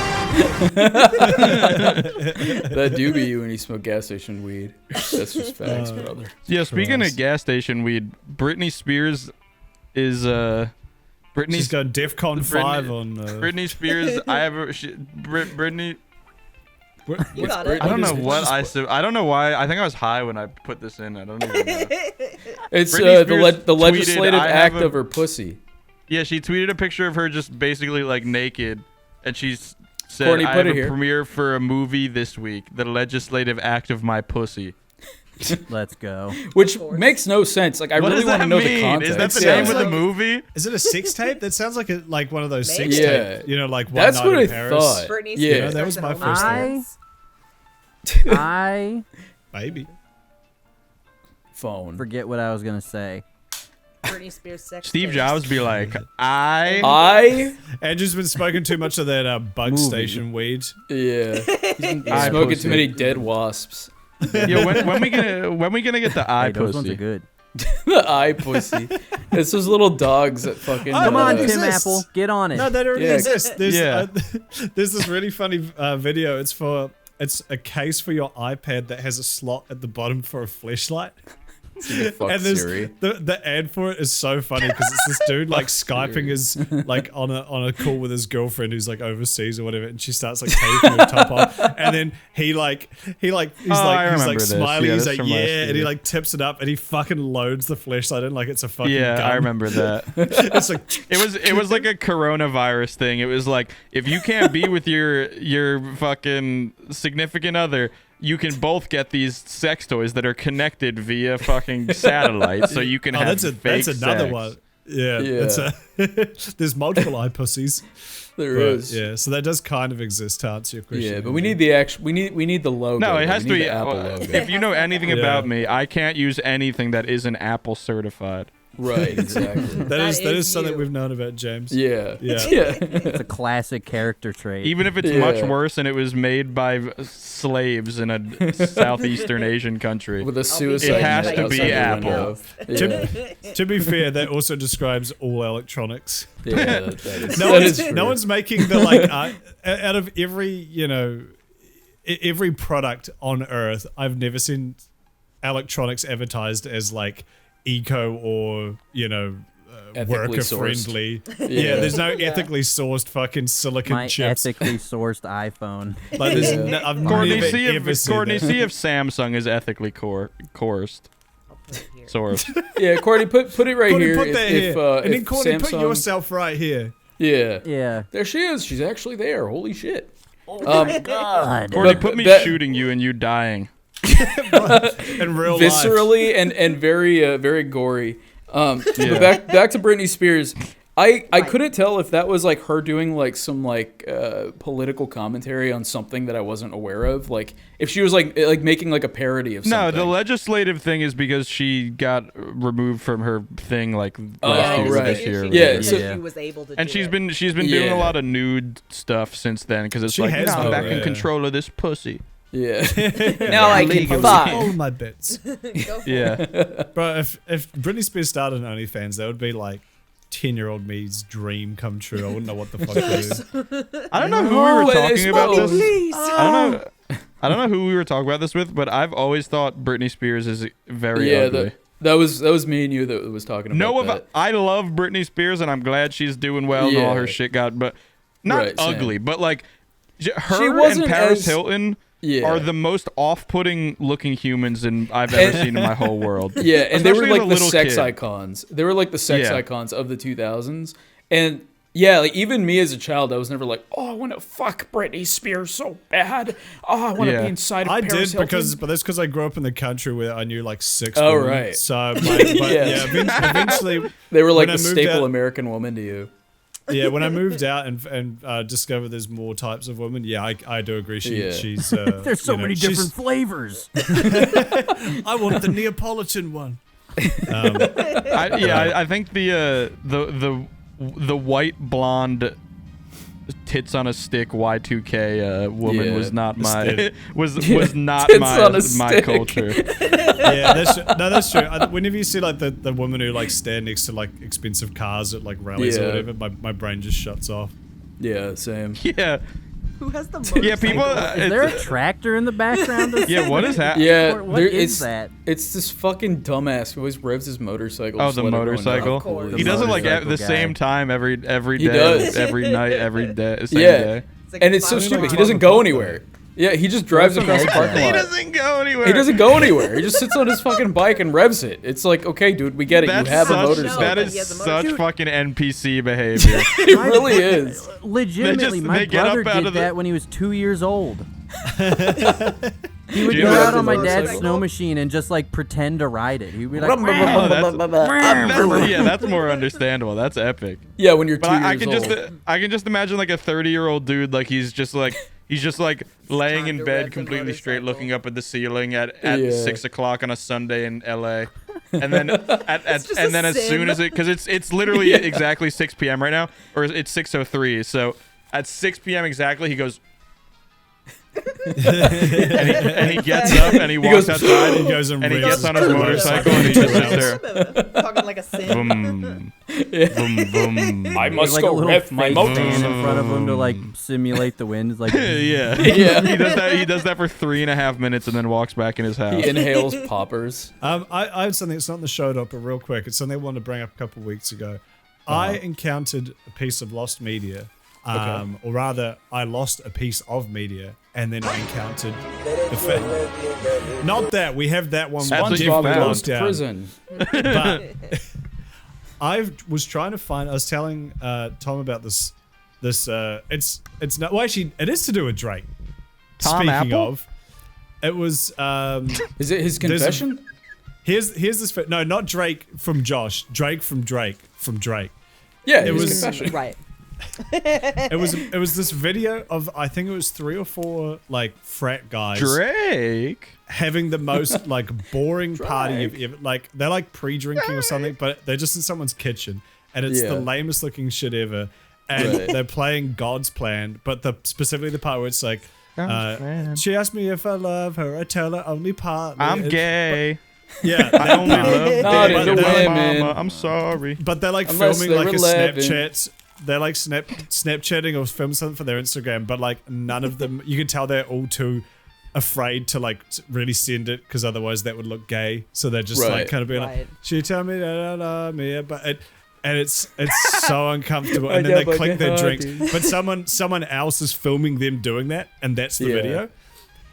That do be you when you smoke gas station weed. That's just facts, brother. Yeah, speaking Christ. of gas station weed, Britney Spears is Britney She's going DEFCON 5 on. Britney Spears. Britney. You got it. I don't know What is- what I said. I don't know why. I think I was high when I put this in. I don't even know. It's Britney the Spears tweeted, legislative "I have act a-" of her pussy. Yeah, she tweeted a picture of her just basically like naked, and she's said, Courtney, "I put have it a here." premiere for a movie this week. The legislative act of my pussy." Let's go. Which makes no sense. Like, I What really does want that to know mean? the context. Is that the Yeah. name of the like- movie? Is it a sex tape? That sounds like like one of those Maybe. sex Yeah. tape. You know, like One That's Night what in I Paris. thought. Britney Yeah. Spears That was my versus first OnlyFans. I Maybe. Phone. forget what I was gonna say. Britney Spears sex. Steve tapes. Jobs be like, I Andrew's been smoking too much of that bug Movie. station weed. Yeah. He's been Eye smoking pussy. too many dead wasps. Yo, when we gonna get the eye Hey, those ones are pussy? good. The eye pussy. It's those little dogs that fucking. Come Oh, on, it Tim exists. Apple, get on it. No, that already Yeah. exists. There's, Yeah. there's this really funny video. It's a case for your iPad that has a slot at the bottom for a flashlight. Fuck And there's Siri. the ad for it is so funny because it's this dude like Skyping his like on a call with his girlfriend who's like overseas or whatever, and she starts like taping her top off, and then he's like I remember like this. smiling, Yeah, he's that's like from last yeah, and he year. like tips it up, and he fucking loads the flashlight in like it's a fucking Yeah, gun. I remember that. It's like It was like a coronavirus thing. It was like if you can't be with your fucking significant other, you can both get these sex toys that are connected via fucking satellite, so you can have that's fake another sex. one. Yeah, Yeah. it's there's multiple eye pussies. There But, is. yeah, so that does kind of exist to answer your question. Yeah, but we need the actual. We need the logo. No, it though. has We to need be. the Apple logo. If you know anything Yeah. about me, I can't use anything that isn't Apple certified. Right. Exactly. that is is something you. we've known about James. Yeah. Yeah. Yeah. It's a classic character trait. Even if it's much Yeah. worse and it was made by slaves in a southeastern Asian country. With a suicide. It has note to be outside the Apple. window. Yeah. To be fair, that also describes all electronics. Yeah, that is, No that one's, is true. no one's making the like out of every every product on Earth. I've never seen electronics advertised as like eco or Ethically worker sourced. friendly. Yeah. Yeah, there's no ethically sourced fucking silicon My chips. ethically sourced iPhone. Like there's Yeah. I've Courtney, never see ever if seen Courtney, that. see if Samsung is ethically coursed. Sourced. Yeah, Courtney, put it right Courtney, here. put that if, here, and then if Courtney, Samsung, put yourself right here. Yeah. Yeah. There she is. She's actually there. Holy shit. God. Courtney, But put me that- shooting you and you dying. In real life. Viscerally and very very gory. Yeah. But back to Britney Spears. I couldn't tell if that was like her doing like some like political commentary on something that I wasn't aware of. Like if she was like making like a parody of No, something. the legislative thing is because she got removed from her thing like last year or right. this year. or Yeah, whatever. so- she was able to And do she's it. been doing Yeah. a lot of nude stuff since then because it's She like, has now I'm though, back in yeah. control of this pussy. Yeah. Now I can Post fuck. all my bits. Yeah. Bro, if Britney Spears started an OnlyFans, that would be like 10-year-old me's dream come true. I wouldn't know what the fuck to do. I don't know who we were talking about this. Please. I don't know who we were talking about this with, but I've always thought Britney Spears is very Yeah, ugly. that was me and you that was talking about No, that. I love Britney Spears and I'm glad she's doing well and all Yeah. her shit got, but not Right, same. ugly, but like her She and wasn't Paris as- Hilton Yeah. are the most off-putting looking humans I've ever seen in my whole world. Yeah, and they were Especially as like a the little sex kid. icons. They were like the sex Yeah. icons of the 2000s. And yeah, like even me as a child, I was never like, oh, I want to fuck Britney Spears so bad. Oh, I want to Yeah. be inside of I Paris did Hilton. but that's because I grew up in the country where I knew like 6 Oh, women. right. So, but Yeah. yeah, eventually, They were like when the I moved staple out- American woman to you. yeah, when I moved out and discovered there's more types of women, yeah, I do agree. Yeah. She's There's so many she's- different flavors. I want the Neapolitan one. I think the white blonde tits on a stick Y2K woman Yeah. was not my Stick. was not Tits my on a my stick. culture. Yeah, that's true. Whenever you see like the woman who like stand next to like expensive cars at like rallies Yeah. or whatever, my brain just shuts off. Yeah, same. Yeah, Who has the motorcycle? yeah. People. Is there a tractor in the background? Of Yeah, what is happening? Yeah, What there- is it's that? It's this fucking dumbass who always revs his motorcycle. Oh, just the let everyone know how motorcycle. cool he The He is. does it like at motorcycle the guy. same time every He day, does. every night, every day, same Yeah. day. It's like And it's so 5 stupid. He o'clock. doesn't go anywhere. Yeah, he just drives What's across an the parking exit? He lot. doesn't go anywhere. He doesn't go anywhere. He just sits on his fucking bike and revs it. It's like, okay, dude, we get it. That's You have a such, motorcycle. that He is has a such motorcycle. fucking NPC behavior. It really is. Legitimately, They my get up brother out did of the- that when he was 2 years old. He would Dude, go that's out on my the dad's motorcycle. snow machine and just like pretend to ride it. He'd be like, Oh, that's more understandable. That's epic. Yeah, when you're 2 But years I can old. I can just imagine like a 30-year-old dude like he's just like laying Time in to bed rev the completely straight, motorcycle. looking up at the ceiling at Yeah. 6 o'clock on a Sunday in LA, and then just a and then as soon sim. as because it's literally exactly 6 p.m. right now, or it's 6:03. So at 6 p.m. exactly, he goes. and he gets up and he walks goes, outside He goes and he revs gets on his the motorcycle and he just sits there. Talking like a sim. Boom, boom, boom. I must like a go little rev my fake motor. fan in front of him to like simulate the wind. It's like, Yeah, Yeah. He does that for 3.5 minutes and then walks back in his house. He inhales poppers. I have something that's not in the show doc, but real quick, it's something I wanted to bring up a couple of weeks ago. I encountered a piece of lost media, or rather, I lost a piece of media, and then I encountered the fact. Not that we have that one. That's what you SpongeBob found. goes lost to down. prison. But I was trying to find. I was telling Tom about this. It's not. Well, actually, it is to do with Drake. Tom Speaking Apple? of, it was. Is it his There's a- confession? Here's this. No, not Drake from Josh. Drake from Drake. Yeah, It it was- was confession. Right. It was this video of, I think it was 3 or 4 like frat guys Drake. having the most like boring party you've ever, like they're like pre-drinking or something, but they're just in someone's kitchen and it's the Yeah. lamest looking shit ever. And Right. they're playing God's Plan, but specifically the part where it's like, Plan. she asked me if I love her, I tell her only partly. I'm gay. Yeah, I only love Not gay. into My women. mama. I'm sorry. but they're like Unless filming they like were a 11. Snapchat. They're like Snapchatting or film something for their Instagram, but like none of them, you can tell they're all too afraid to like really send it because otherwise that would look gay. So they're just like Right. kind of being Right. like, she tell me that I love me, but it's so uncomfortable. I And then know, they but click I their heard drinks, you. but someone else is filming them doing that, and that's the Yeah. video.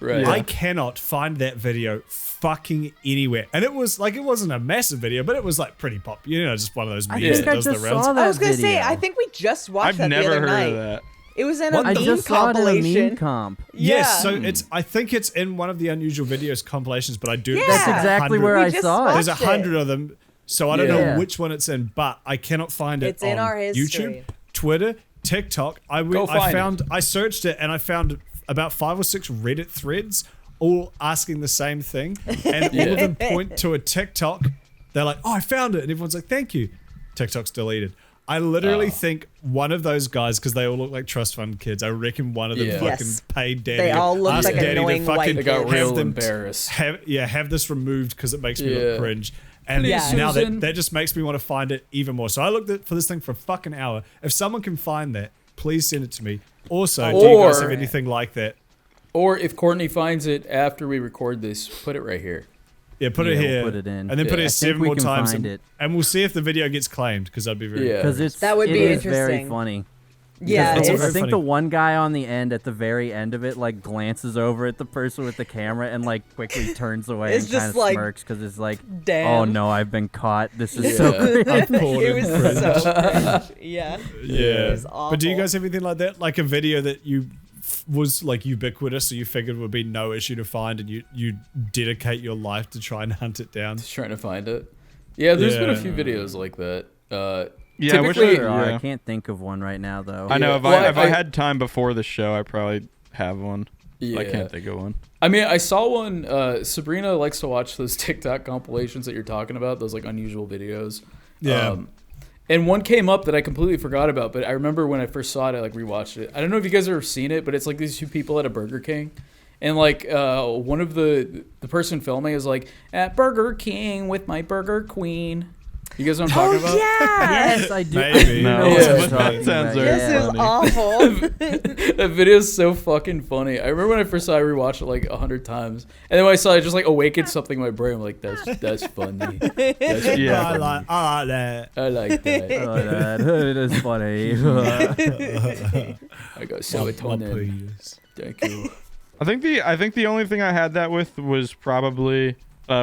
Right. I cannot find that video fucking anywhere. And it was like, it wasn't a massive video, but it was like pretty popular. You know, just one of those memes I think that I does the just rounds. saw that I was gonna video. say, I think we just watched I've that never the other heard night. of that. It was in a I meme just saw it in a compilation. meme comp. Yes, so Yeah. I think it's in one of the unusual videos compilations, but I do. Yeah. That's exactly where We I just saw it. There's watched 100 of them, so I don't Yeah. know which one it's in, but I cannot find it It's in on our history. YouTube, Twitter, TikTok. Go find I searched it and I found about 5 or 6 Reddit threads, all asking the same thing, and all of them point to a TikTok. They're like, "Oh, I found it," and everyone's like, "Thank you." TikTok's deleted. I literally think one of those guys, because they all look like trust fund kids, I reckon one of them Yeah. fucking Yes. paid daddy. They all look asked like daddy to annoying white fucking They got kids. real have them embarrassed. have this removed because it makes me Yeah. look cringe. And Please, now Susan. that just makes me want to find it even more. So I looked for this thing for a fucking hour. If someone can find that, please send it to me. Also, do you guys Or- have anything like that? Or if Courtney finds it after we record this, put it right here. Yeah, put Yeah, it we'll here. put it in. And then put Yeah. it I think 7 we more can times. find And, it. and we'll see if the video gets claimed because I'd be very Yeah. Because That would it be is very interesting. funny. Yeah, That's I very it's, think funny. the one guy on the end, at the very end of it, like glances over at the person with the camera and like quickly turns away It's and kind just of like, smirks because it's like, damn. oh no, I've been caught. This is Yeah. so cringe. it was so cringe. Yeah. Yeah. It was But do you awful. guys have anything like that? Like a video that you was like ubiquitous, so you figured would be no issue to find, and you dedicate your life to try and hunt it down? Just trying to find it. Yeah, there's been a Yeah. few videos like that. Yeah, I wish typically, There are. Yeah. I can't think of one right now though. I know Yeah. if Well, I I- had time before the show, I probably have one. Yeah. I can't think of one. I mean, I saw one. Sabrina likes to watch those TikTok compilations that you're talking about, those like unusual videos. Yeah. And one came up that I completely forgot about, but I remember when I first saw it, I like rewatched it. I don't know if you guys have ever seen it, but it's like these two people at a Burger King. And like one of the person filming is like, at Burger King with my Burger Queen. You guys know what I'm Oh talking about? yeah. Yes, I do. Maybe. I know No, what yeah. you're That talking sounds about, very This is funny. awful. That video is so fucking funny. I remember when I first saw it, I rewatched it like 100 times. And then when I saw it, it just like awakened something in my brain. I'm like, that's funny. That's Yeah. I like that. I like that. Oh, that is funny. I got serotonin. Thank you. I think the only thing I had that with was probably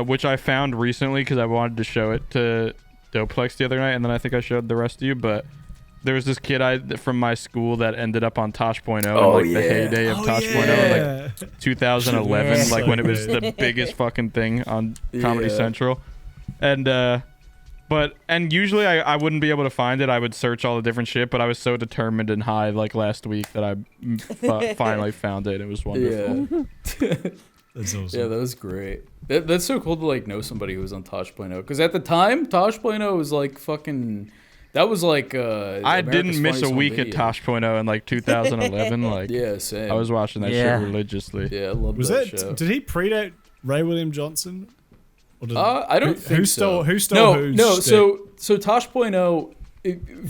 which I found recently because I wanted to show it to Doplex the other night, and then I think I showed the rest of you. But there was this kid from my school that ended up on Tosh.0 in like the heyday of Tosh.0 in like 2011, Yeah. like when it was the biggest fucking thing on Comedy Yeah. Central, and usually I wouldn't be able to find it. I would search all the different shit, but I was so determined and high like last week that I finally found it. It was wonderful. Yeah. That's awesome. Yeah, that was great. That's so cool to like know somebody who was on Tosh.0, because at the time Tosh.0 was like fucking. That was like. I America's didn't miss Funniest a Home week at Video. Tosh.0 in like 2011. Like Yeah, same. I was watching that Yeah. shit religiously. Yeah, I love Was that that? show. Did he predate Ray William Johnson? Or did, I don't think who so. stole? Who stole? No, whose no. shtick? So Tosh.0,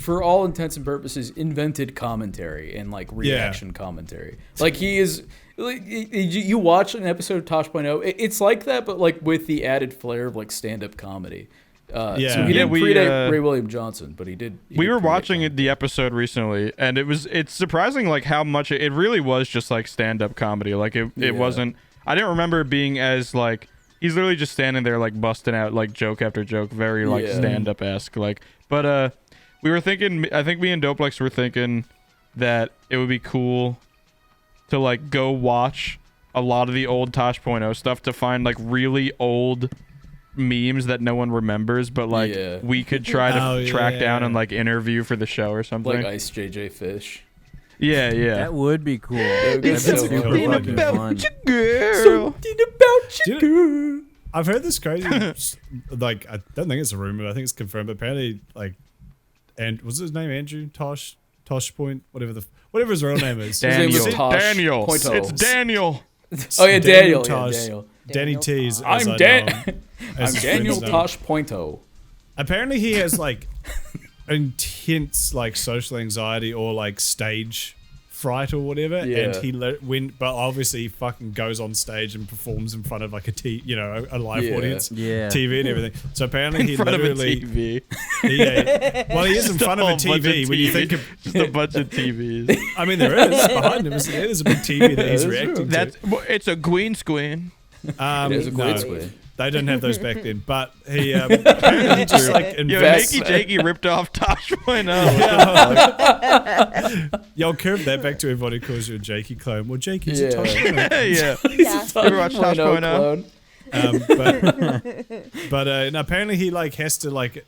for all intents and purposes, invented commentary and like reaction commentary. Like he is. Like, you watch an episode of Tosh.0, it's like that, but like with the added flair of like stand-up comedy. So he Yeah, didn't we, predate Ray William Johnson, but he did. We were watching the episode recently, and it's surprising like how much it really was just like stand-up comedy. Like it wasn't. I didn't remember it being as like he's literally just standing there like busting out like joke after joke, very like Yeah. stand-up esque. Like, but we were thinking. I think me and Doplex were thinking that it would be cool to like go watch a lot of the old Tosh.0 stuff to find like really old memes that no one remembers, but like we could try to track down and like interview for the show or something. Like Ice JJ Fish. Yeah. That would be cool. That'd be so super cool. fucking fun. Something about you, girl. I've heard this crazy, like, I don't think it's a rumor. I think it's confirmed. But apparently, like, and was his name Andrew Tosh Point, whatever his real name is. Daniel. His name is Tosh Daniel. Pointo. It's Daniel. Oh yeah, Daniel. Tosh. Yeah, Daniel. Danny T's. I'm Daniel Tosh Pointo. Apparently, he has like intense like social anxiety or like stage fright or whatever, and he but obviously he fucking goes on stage and performs in front of like a live audience, TV and everything. So apparently he literally, well, he is in front of a TV when you think of just a bunch of TVs. I mean, there is behind him. There's a big TV that he's reacting to. It's a green screen. It is a green screen. They didn't have those back then, but he apparently he just like Jakey Jakey ripped off Tosh Point. Y'all curve that back to everybody who calls you a Jakey clone. Well, Jakey's a Tosh Point. Ever watch Tosh Point clone? But apparently he like has to like.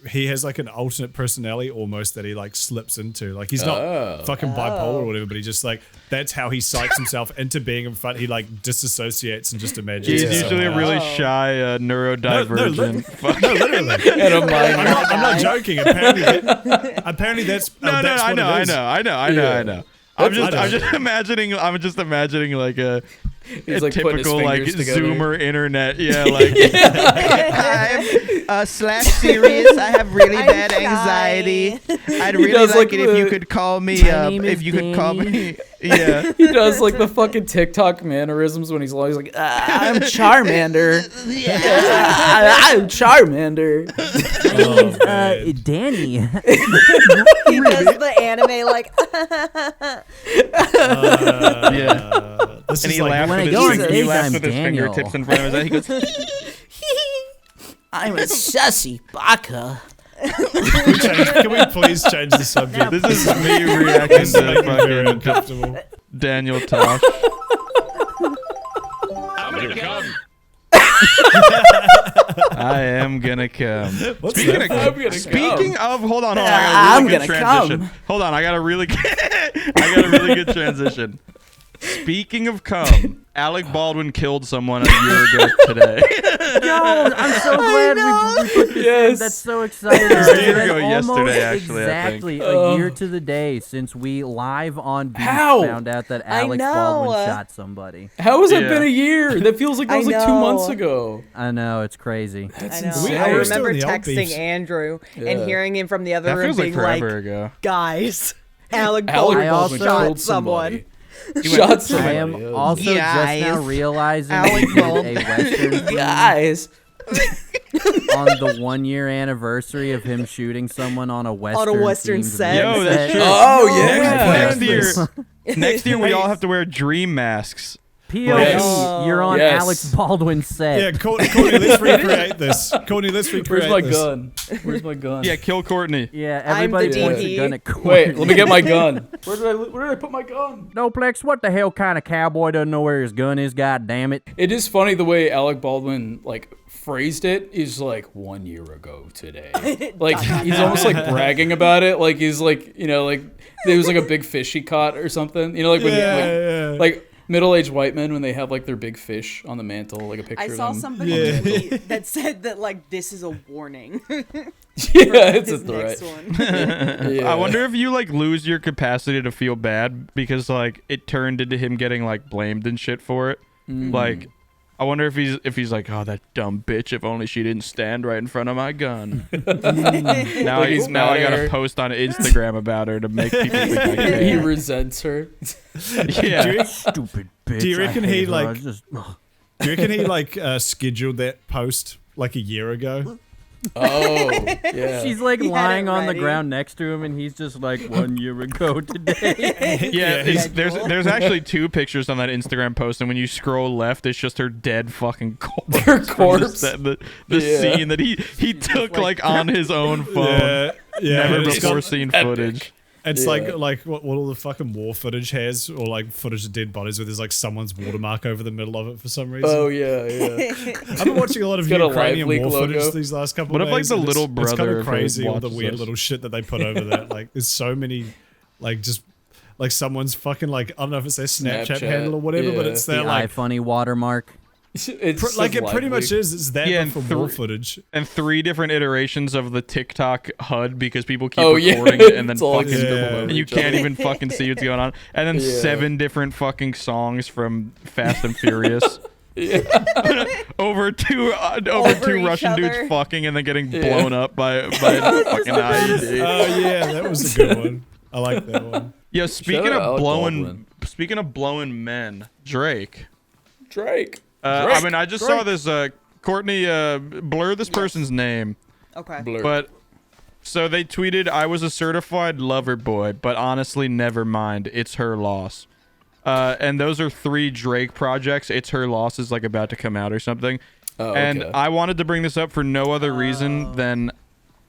He has like an alternate personality almost that he like slips into. Like he's not fucking bipolar or whatever, but he just like that's how he psychs himself into being in front. He like disassociates and just imagines. He's usually a really shy neurodivergent. No, literally. And a minor. I'm not joking. Apparently that's that's I know. I'm just imagining like a like typical like together. Zoomer internet. Yeah, like I'm /serious. I have really bad anxiety. I'd really like it if you could call me. If you could call me. Yeah. He does like the fucking TikTok mannerisms when he's always like, I'm Charmander. I'm Charmander. Danny. He does the anime like. This And is he like, laughs with his Daniel. fingertips in front of his head. He goes, I'm a sussy baka. Can we please change the subject? this is me reacting This is to making me very fucking uncomfortable. Daniel Tosh. I am gonna come. Speaking of, hold on, I got a really good transition. Hold on, I got a really good transition. Speaking of cum, Alec Baldwin killed someone a year ago today. Yo, I'm so glad we put this in. That's so exciting. It was a year It's ago been yesterday, almost actually, I exactly think. a year to the day since we live on Beef How? found out that Alex Baldwin shot somebody. How has it been a year? That feels like that was like 2 months ago. I know, it's crazy. I know. insane. I We're still remember in the old texting beefs. Andrew and hearing him from the other That room feels like being forever like, ago. guys, Alec Alec Baldwin Baldwin shot killed someone. somebody. Shot I somebody. am also just Guys. now realizing Alec we did Baldwin. a Western theme Guys. on the 1 year anniversary of him shooting someone on a Western set. Yo, that's true. Oh, yeah. Next year we all have to wear dream masks. POV, Yes. you're on Yes. Alex Baldwin's set. Yeah, Courtney, let's recreate this. Courtney, let's recreate Where's my this. gun? Where's my gun? Yeah, kill Courtney. Yeah, I'm the everybody points DP. a gun at Courtney. Wait, let me get my gun. Where did I put my gun? No, Plex, what the hell kind of cowboy doesn't know where his gun is, god damn it. It is funny the way Alec Baldwin like phrased it is like 1 year ago today. Like he's almost like bragging about it. Like he's like, you know, like there was like a big fish he caught or something. You know, like when like middle-aged white men when they have like their big fish on the mantle, like a picture I of saw them. somebody tweet that said that like this is a warning. Yeah, it's His a threat. next one. Yeah. I wonder if you like lose your capacity to feel bad because like it turned into him getting like blamed and shit for it. Like I wonder if he's like, oh, that dumb bitch, if only she didn't stand right in front of my gun. now Like he's now I mad at gotta her. post on Instagram about her to make people think I care. He resents her. Yeah. Stupid bitch. Do you I reckon hate he, her. like- I just, Do you reckon he like scheduled that post like a year ago? Oh, yeah. She's like He had lying it on the ready. ground next to him, and he's just like 1 year ago today. Yeah, there's actually 2 pictures on that Instagram post, and when you scroll left, it's just her dead fucking corpse. Her from corpse. The Yeah. scene that he took like on his own phone. Yeah, Never it's before got- seen footage. It's like what all the fucking war footage has, or like footage of dead bodies where there's like someone's watermark over the middle of it for some reason. Oh yeah. I've been watching a lot of got a Ukrainian Live war Leak footage logo. these last couple What of if, like, days. the and little it's kind brother of crazy, all the watches weird us? little shit that they put over that. Like there's so many, like just like someone's fucking like I don't know if it's their Snapchat handle or whatever, but it's their The like iFunny watermark. It's like so it pretty much lively. is. It's that Yeah, but and for war footage. And 3 different iterations of the TikTok HUD because people keep Oh, yeah. recording it and then It's all fucking scribbled over and you each can't other. even fucking see what's going on. And then Yeah. 7 different fucking songs from Fast and Furious. over two each Russian dudes other. fucking and then getting blown up by a fucking IED. Oh yeah, that was a good one. I like that one. Yo, speaking out of Alec blowing men, Drake. Drake. I just saw this. Courtney, blur this person's name. Okay. Blur. But so they tweeted, "I was a certified lover boy, but honestly, never mind. It's her loss." And those are 3 Drake projects. It's her loss is like about to come out or something. Oh, And okay. I wanted to bring this up for no other reason than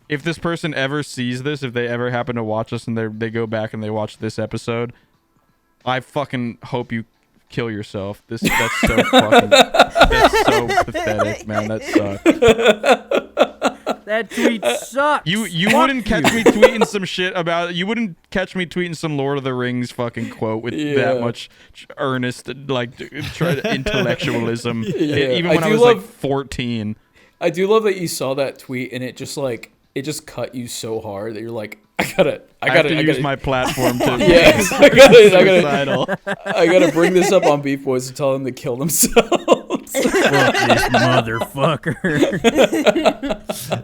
if this person ever sees this, if they ever happen to watch this and they go back and they watch this episode, I fucking hope you kill yourself. That's so fucking that's so pathetic, man. That sucks. That tweet sucks. You wouldn't catch me tweeting some shit about you wouldn't catch me tweeting some Lord of the Rings fucking quote with that much earnest intellectualism even when I was like 14. I do love that you saw that tweet and it just cut you so hard that you're like, I gotta use my platform to yes, I gotta bring this up on BeefBoys to tell them to kill themselves. Fuck this motherfucker.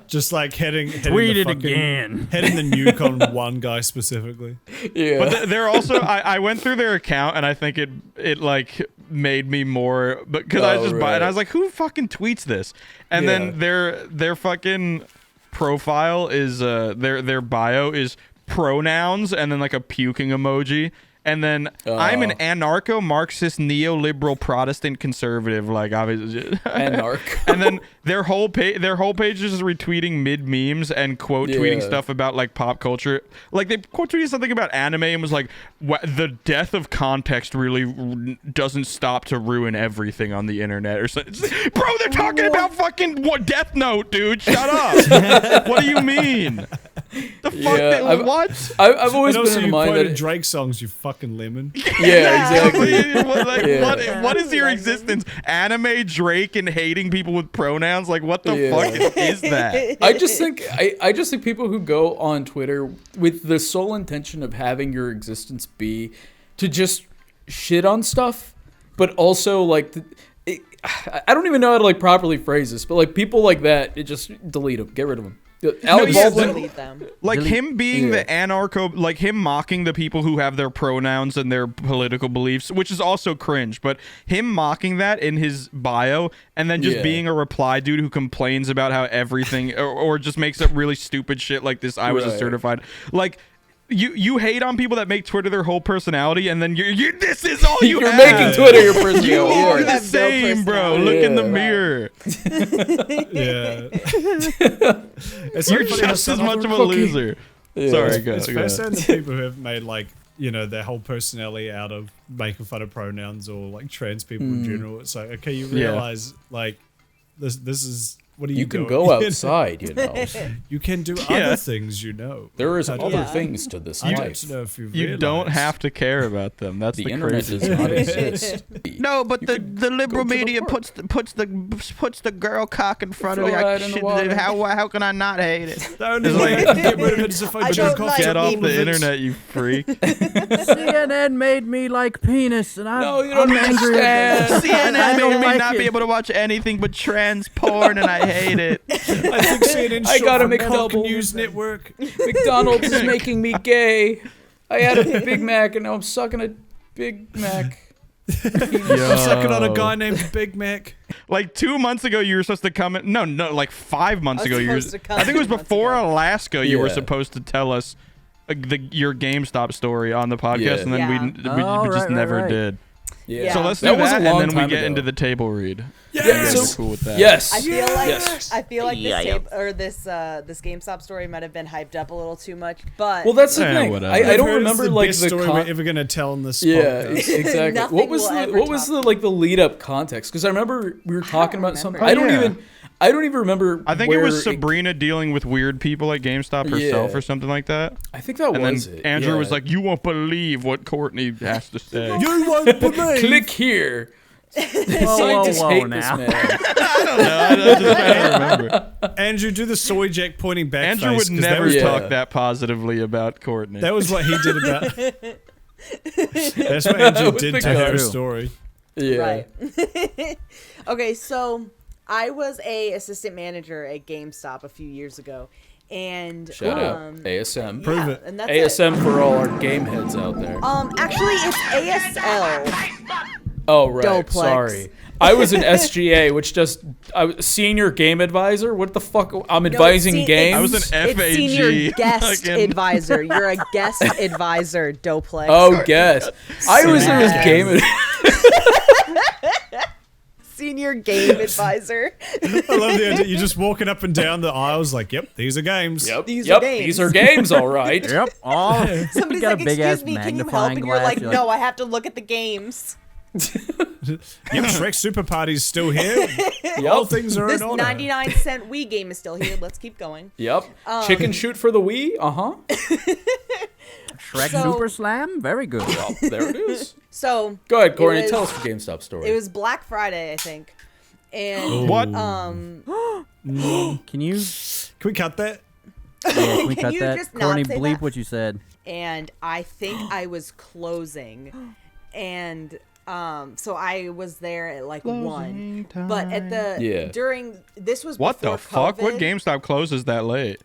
Just like heading Tweet the it again. heading the nuke on one guy specifically. Yeah. But they're also I went through their account and I think it like made me more because I just and I was like, who fucking tweets this? And then their fucking profile is their bio is pronouns and then like a puking emoji. And then I'm an anarcho-Marxist, neoliberal, Protestant conservative, like obviously. Anarcho. And then their whole page is just retweeting mid memes and quote tweeting stuff about like pop culture. Like they quote tweeted something about anime and was like, "The death of context really doesn't stop to ruin everything on the internet." Or something. Bro, they're talking about fucking Death Note, dude. Shut up. What do you mean? The fuck? What? I've always And been also in you mind quoted that Drake songs, you fucking lemon. yeah, exactly. What is your existence? Anime, Drake, and hating people with pronouns? Like, what the fuck is that? I just think people who go on Twitter with the sole intention of having your existence be to just shit on stuff, but also like I don't even know how to like properly phrase this, but like people like that, it just delete them, get rid of them. Alec Baldwin, Delete them. Like him being the anarcho, like him mocking the people who have their pronouns and their political beliefs, which is also cringe, but him mocking that in his bio and then just being a reply dude who complains about how everything or just makes up really stupid shit like this, I was a certified, like you hate on people that make Twitter their whole personality, and then you're this is all you you're have. making Twitter your personality. You are You the have no same, bro. Look in the mirror. Yeah. It's You're so funny how just as some- much of a loser. Sorry, go. It's go. fascinating the people who have made like their whole personality out of making fun of pronouns or like trans people in general. It's like, okay, you realize like this is what are you can doing? go outside, You can do other things, There is I other don't- things to this I life. don't know if You don't have to care about them. That's The the internet crazy does not exist. No, but the liberal go to the media park. puts the girl cock in front of Throw me. that in the water. How can I not hate it? The only way to get rid of it is if I I drink don't coffee. like Get off memes. the internet, you freak. CNN made me like penis, and No, you don't I'm angry at understand. that. CNN made me like not it. be able to watch anything but trans porn, and I hate it. I think CNN I got a short for Cock McDouble. News Network. McDonald's is making me gay. I had a Big Mac and now I'm sucking a Big Mac. I'm sucking on a guy named Big Mac. Like 2 months ago, you were supposed to come. No, like 5 months I was ago. You were, supposed to come I think it was 2 months before ago. Alaska. You were Yeah. supposed to tell us your GameStop story on the podcast, Yeah. and then Yeah. we Oh, just right, never right. did. Yeah. So let's do That was a that, long and then we time get ago. into the table read. Yeah, You're so- cool with that. Yes. I feel like Yes. this GameStop story might have been hyped up a little too much, but Well, that's the Eh, thing. whatever. I I've don't heard it's remember the like best the story we're ever gonna tell in this podcast. exactly. Nothing What was will the ever what was top the like the lead up context? Because I remember we were talking about something. I don't remember. I don't even remember. I think it where was Sabrina dealing with weird people at GameStop herself Yeah. or something like that. I think that And was then it. Andrew yeah. was like, "You won't believe what Courtney has to say." You won't believe. "Click here." Whoa, Scientists whoa, hate now. this man. I don't know. I just can't remember. Andrew, do the soy jack pointing back Andrew face, would 'cause that never was, talk that positively about Courtney. that was what he did about. That's what Andrew With did the to her gun. story. Yeah. Right. Okay, so I was a assistant manager at GameStop a few years ago, and Shout out ASM. Prove yeah, it. and that's ASM for all our game heads out there. Actually, it's ASL. Oh right. Doplex. Sorry. I was an SGA, which just I was senior game advisor. What the fuck? I'm advising games. I was an It's FAG. senior guest fucking- advisor. You're a guest advisor, Doplex. Oh, guess. I was there as Yes. game. Senior game advisor. I love the idea. You're just walking up and down the aisles like, yep, these are games. Yep. These are games. These are games, all right. Yep. Oh, Somebody's you got like, a big ass excuse me, can you help? magnifying And you're glass. like, no, I have to look at the games. Yep, Shrek Super Party's still here. All things are This in order. 99-cent Wii game is still here. Let's keep going. Yep. Chicken shoot for the Wii. Shrek So- Super Slam. Very good. Well, there it is. So Go ahead, Courtney. was- Tell us the GameStop story. it was Black Friday, I think. And What? Can you? Can we cut that? Can we Can cut you that? just not Courtney, say bleep that? what you said. and I think I was closing, and so I was there at like 1. But at the during this was What the before fuck? What COVID. GameStop closes that late?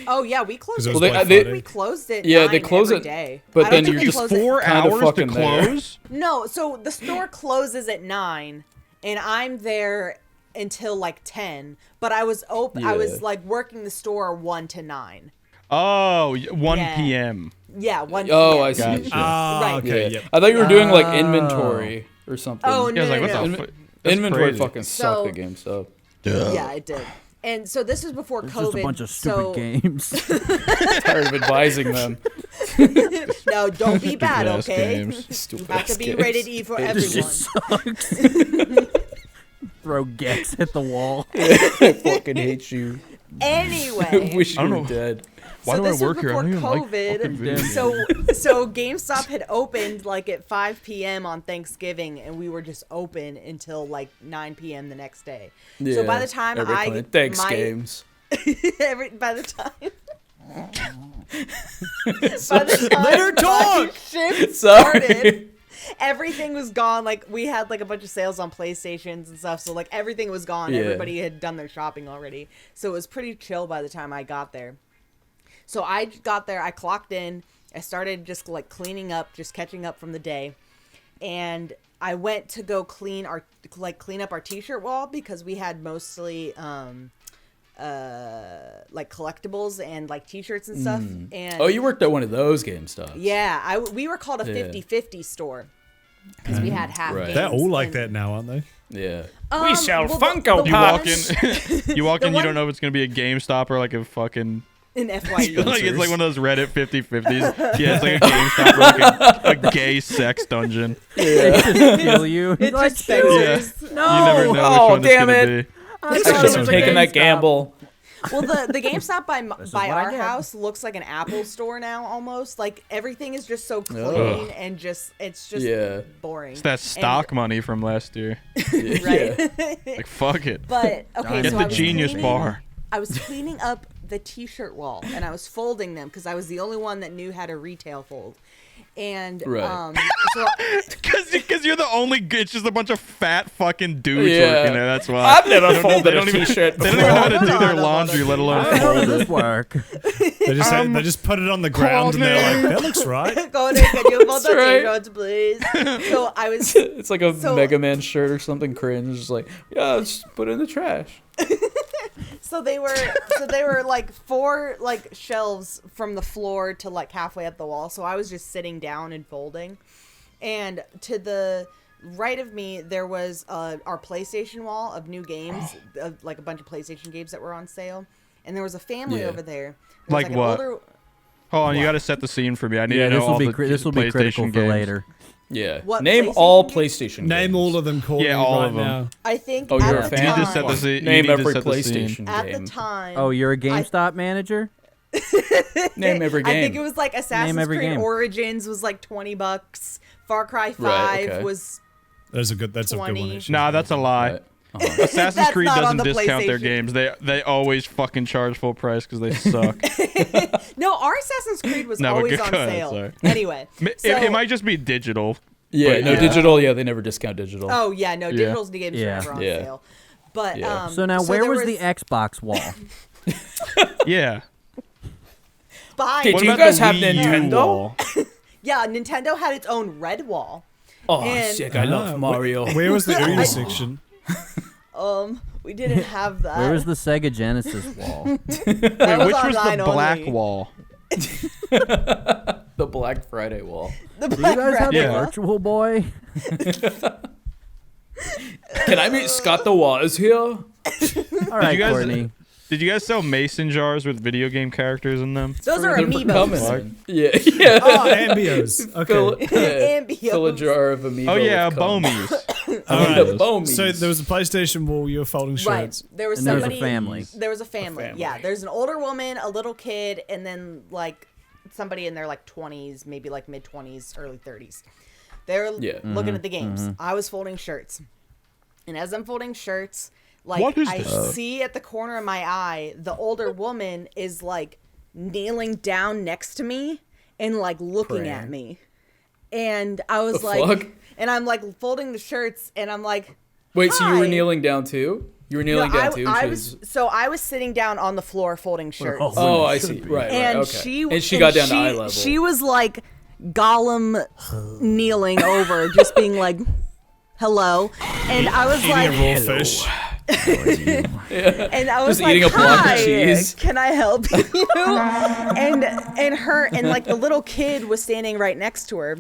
Oh yeah, we closed 'Cause it it. was Well, Black they- Friday. We closed it. Yeah, 9 they close every it, day. but I then don't you're think just they close it- 4 Kinda hours to fucking there. close? No, so the store closes at 9, and I'm there until like 10. But I was open. I was Yeah. like working the store 1 to 9. Oh, 1 Yeah. p.m. Yeah, 1. Oh, PM. I see. Gotcha. Ah, Right. okay, Yeah. yep. I thought you were doing like inventory or something. Oh, Yeah, I no, was like, no, what no. the Inven- fuck? That's inventory crazy. fucking So- sucked at GameStop. Yeah, it did. And so this was before It's COVID. just a bunch of stupid so, games. Tired of advising them. No, don't be bad, Stupid-ass okay? games. You Stupid have to ass be games. rated E for It everyone. just sucks. Throw Gex at the wall. I fucking hate you. Anyway, Wish you I don't were know. dead. Why so do I this work was here? I before don't even like fucking video COVID. games. So GameStop had opened like at 5 p.m. on Thanksgiving, and we were just open until like 9 p.m. the next day. So by Yeah, the time every I client. Thanks my- games. by the time. By the time Let her talk! my shift Sorry. started, everything was gone. Like we had like a bunch of sales on PlayStations and stuff, so like everything was gone. Yeah. Everybody had done their shopping already, so it was pretty chill by the time I got there. So I got there, I clocked in, I started just like cleaning up, just catching up from the day, and I went to go clean up our t-shirt wall because we had mostly like collectibles and like t-shirts and stuff. And Oh, you worked at one of those GameStops. yeah, we were called a Yeah. 50-50 store because we had half Right. games. They're all like and- that now, aren't they? Yeah. We sell well, Funko the You walk ones- in, you walk The in, you one- don't know if it's gonna be a GameStop or like a fucking in FYE. like it's like one of those Reddit 50-50s. Yeah, it's like a GameStop or like a gay sex dungeon. They just kill you. It's Like, just shoot. Spencer's. No. You never know which Oh, one damn it's it. gonna be. I I thought should it have was a taken that GameStop. gamble. Well, the GameStop by is by what I our get. house looks like an Apple store now almost. Like everything is just so clean Ugh. and just it's just Yeah. boring. It's that stock money from last year. And- right? Like fuck it. But okay, Get so the I was Genius cleaning- bar. I was cleaning up the t-shirt wall and I was folding them because I was the only one that knew how to retail fold. And Right. so Because you're the only. It's just a bunch of fat fucking dudes Yeah. working there. That's why. I've never They folded a don't even- t-shirt They don't even know how to before. do their laundry, let alone How fold does it. this work? They just put it on the ground and they're like, that looks right. go there, can you fold the right. t-shirts, please? So I was It's like a So- Mega Man shirt or something cringe. It's just like, yeah, just put it in the trash. So they were like 4 like shelves from the floor to like halfway up the wall. So I was just sitting down and folding. And to the right of me, there was our PlayStation wall of new games, of like a bunch of PlayStation games that were on sale. And there was a family over there. There was, Like what? Hold on, you got to set the scene for me. I need to know all this will be critical PlayStation for games. later. Yeah. What Name PlayStation all games? PlayStation games. Name all of them, Courtney, all right of them. now. I think Oh, at you're a the fan? You time, just set the scene. Name you need to every set the scene. PlayStation at game. the time. Oh, you're a GameStop manager? Name every game. I think it was like Assassin's every Creed game. Origins was like $20. Far Cry 5 Right, okay. was That's a good one. 20. Actually. Nah, that's a lie. Right. Assassin's That's Creed not on doesn't the discount their PlayStation. games. They always fucking charge full price because they suck. No, our Assassin's Creed was No, but always go on ahead, sale. sorry. Anyway, It might just be digital. Yeah, But no, yeah. digital, they never discount digital. oh yeah, no, digital's the games Yeah. are never on Yeah. sale. But Yeah. So now, where there was the Xbox wall? Yeah. behind? Okay, What do you about guys the have Wii U Nintendo? wall? Yeah, Nintendo had its own red wall. Oh, And- sick. I love Mario. Where was the Uno section? We didn't have that. Where was the Sega Genesis wall? That Wait, which was online the black only. wall? The Black Friday wall. The Do you Black guys have Friday a wall. Virtual Boy? Can I meet Scott the Waz here? All right, you guys- Courtney. Did you guys sell mason jars with video game characters in them? Those are They're amiibos. coming. Yeah, yeah. Oh, Ambios. Okay. Fill a jar of amiibo. Oh yeah, with cum. Bomies. All The right. Bomies. So there was a PlayStation wall. You were folding Right. shirts. There was And there's a somebody. family. There was a family. Yeah. There's an older woman, a little kid, and then like somebody in their like 20s, maybe like mid 20s, early 30s. They're Yeah. looking at the games. I was folding shirts, and as I'm folding shirts, like What is I this? see at the corner of my eye, the older woman is like kneeling down next to me and like looking at me, and I was The like, fuck? and I'm like folding the shirts, and I'm like. Wait, so you were Hi. kneeling down too? You were kneeling No, down too? I She was sitting down on the floor folding shirts. Oh, I see. Right, and right, okay. she she got down to eye level. She was like Gollum kneeling over, just being like, "Hello," and I was Eating like, a raw fish. and I was Just like, eating a block of "Hi, cheese." can I help you?" and like the little kid was standing right next to her.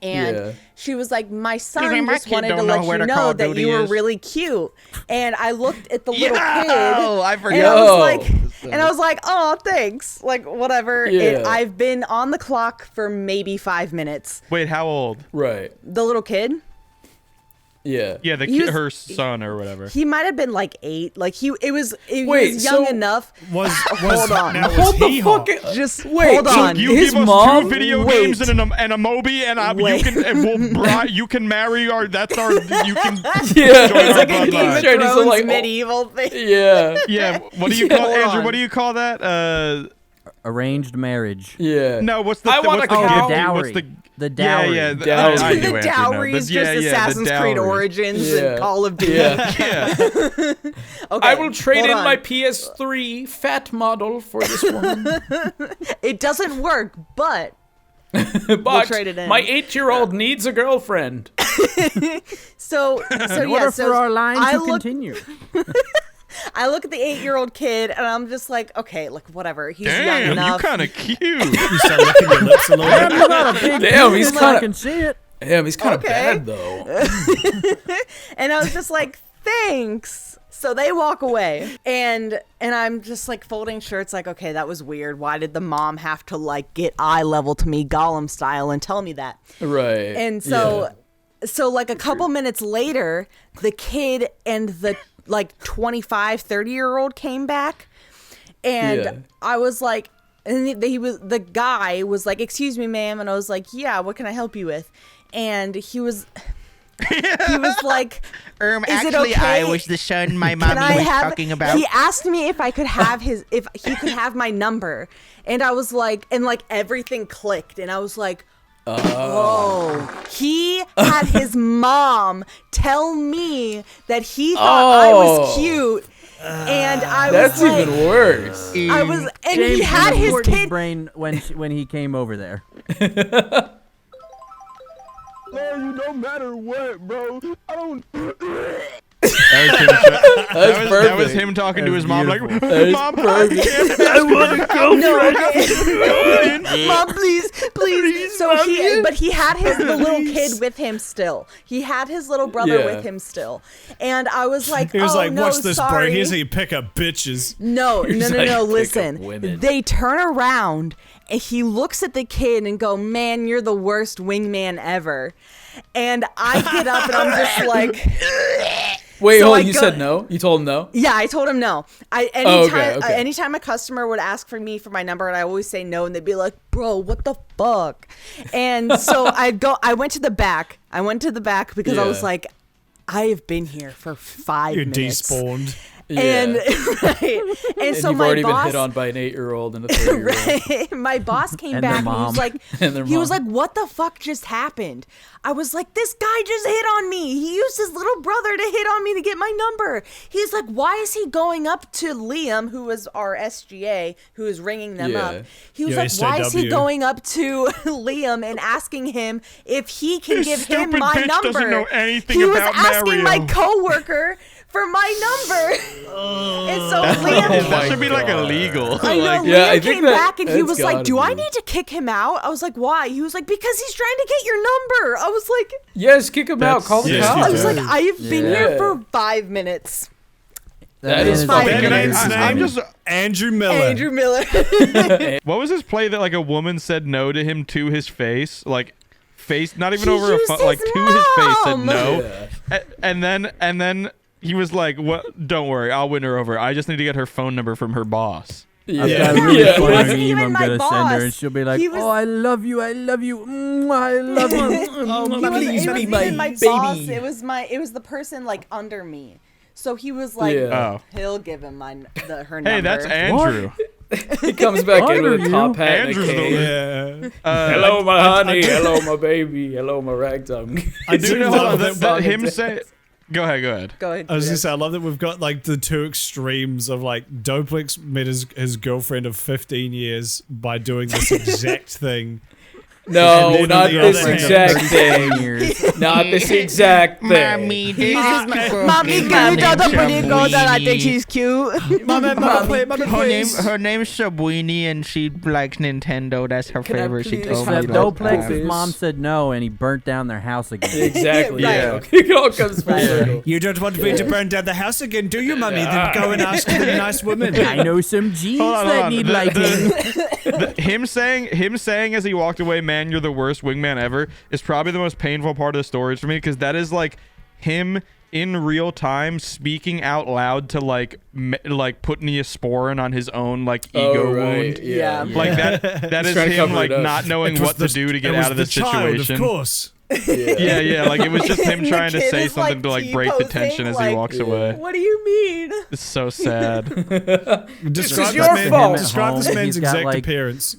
And Yeah. she was like, my son me, my just kid wanted to don't know let where you the Call know of that Duty you were is." really cute. And I looked at the little Yo, kid. I And forgot. I was Yo. like, oh, thanks. Like, whatever. Yeah. I've been on the clock for maybe 5 minutes. Wait, how old? Right. The little kid, Yeah. Yeah, the He was- her son or whatever. he might have been like 8. Like, he was Wait, young so- enough. Was Hold on. Now, was Hold the he fuck. hot? Just Wait, hold so on. You His give us mom- 2 video wait. games and a Moby, and Wait. you can marry our. That's our. You can. Yeah. Join our like a Game bloodline. of Sure, just Thrones like, oh. medieval thing. Yeah. Yeah. What do you call Hold Andrew? on. What do you call that? Arranged marriage. Yeah. No. What's the? I want what's a the cow. gift? Dowry. What's the? The dowry. Yeah, Dowry. I knew The Andrew dowry know, is but just the Assassin's Creed dowry. Origins Yeah. and Call of Duty. Yeah. Yeah. Okay, I will trade hold in on. my PS3 fat model for this one. It doesn't work, but But trade it in. my 8-year-old needs a girlfriend. so In yeah. order So for our line I to look, continue. I look at the 8-year-old kid, and I'm just like, okay, like whatever. He's young Damn, you enough. kind of cute. You start licking your lips a little Damn, bit. you got a big Damn, he's penis, I kinda- can see it. Damn, he's kind of Okay. bad though. And I was just like, thanks. So they walk away, and I'm just like folding shirts, like, okay, that was weird. Why did the mom have to like get eye level to me, Gollum style, and tell me that? Right. And so like a couple minutes later, the kid and the like 25, 30-year-old came back, and Yeah. I was like, and the guy was like, excuse me, ma'am, and I was like, yeah, what can I help you with? And he was like, is it Actually, okay? I was the son my Can mommy I was have? talking about. He asked me if I could have if he could have my number, and I was like, and like everything clicked, and I was like, oh, he had his mom tell me that he thought I was cute, and I That's was like, even worse. I was, and James he had was in his Courtney's kid. brain when he came over there. Man, you no matter what, bro. I don't. That was him talking to his mom, like, Mom, I want to go. Mom, please. So he had the little kid with him still. He had his little brother with him still, and I was like, he was like, no, watch this, sorry. bro. Here's how you pick up bitches. No. Listen, women. they turn around and he looks at the kid and go, man, you're the worst wingman ever. And I get up and I'm just like. Wait, hold on. You said no? You told him no? Yeah, I told him no. Anytime a customer would ask for me for my number, and I always say no, and they'd be like, "Bro, what the fuck?" And so I went to the back. Because I was like, I have been here for 5 You're minutes. despawned. And and so you've my already boss been hit on by an 8-year-old and a 3-year-old. my boss came And back their and mom. he was like, what the fuck just happened? I was like, this guy just hit on me. He used his little brother to hit on me to get my number. He's like, why is he going up to Liam, who is our SGA, who is ringing them up? He was like, why is he going up to Liam and asking him if he can give him my number? Doesn't know anything he was about asking Mario. my coworker for my number. And so Liam That should be like illegal. I know, Like, Liam came back and he was like, gotta do I be. need to kick him out? I was like, why? He was like, because he's trying to get your number. I was like, Yes, kick him out. Call the yes, cops. I was like, I have been Yeah. here for 5 minutes. That man is fucking That man's amazing. name- I'm just. Andrew Miller. Andrew Miller. What was his play that like a woman said no to him to his face, like face, not even He over a used phone, like his to his face said mom. no, and then he was like, "What? Don't worry, I'll win her over. I just need to get her phone number from her boss." Yeah. I've got a really Yeah. funny wasn't meme even I'm my gonna send her, and boss. she'll be like, He was- "Oh, I love you, I love you, I love you." Please it be wasn't my even my baby. boss. It was the person like under me. So he was like, Yeah. Oh. he'll give him her number. Hey, that's Andrew. He comes back in with a Under top you. hat and a Andrew's the cane. Yeah. Hello, my honey. Hello, my baby. Hello, my ragtime. I do You know love that, that. him say. Go ahead. Go ahead. I was Julia. gonna say, I love that we've got like the two extremes of like Doplex met his girlfriend of 15 years by doing this exact thing. No, And then not on the this other hand- exact thing. Not this exact thing. Mommy, this is my Mommy, can you tell the pretty girl that I think she's cute? Her name's Sabuini and she likes Nintendo. That's her Can I favorite. She please told me. have Except no like, Doplex's please. mom said no, and he burnt down their house again. Exactly. Right. Yeah. It all comes full circle. You don't want me to burn down the house again, do you, mummy? Then go and ask the nice woman. I know some G's Hold on, that hold on. need The- lighting. Him saying as he walked away, "Man, you're the worst wingman ever," is probably the most painful part of the story for me, because that is like him in real time speaking out loud to like put Neosporin on his own like ego wound. Yeah. Like that is trying to him cover like it up. not knowing It was what to do to get it was out of the child, situation. of course. Yeah, like it was just him And the trying to kid say is, something like, to like break the T-posing, tension as he like, walks away. What do you mean? It's so sad. Describe your fault. Describe this Home, man's he's got, exact like- appearance.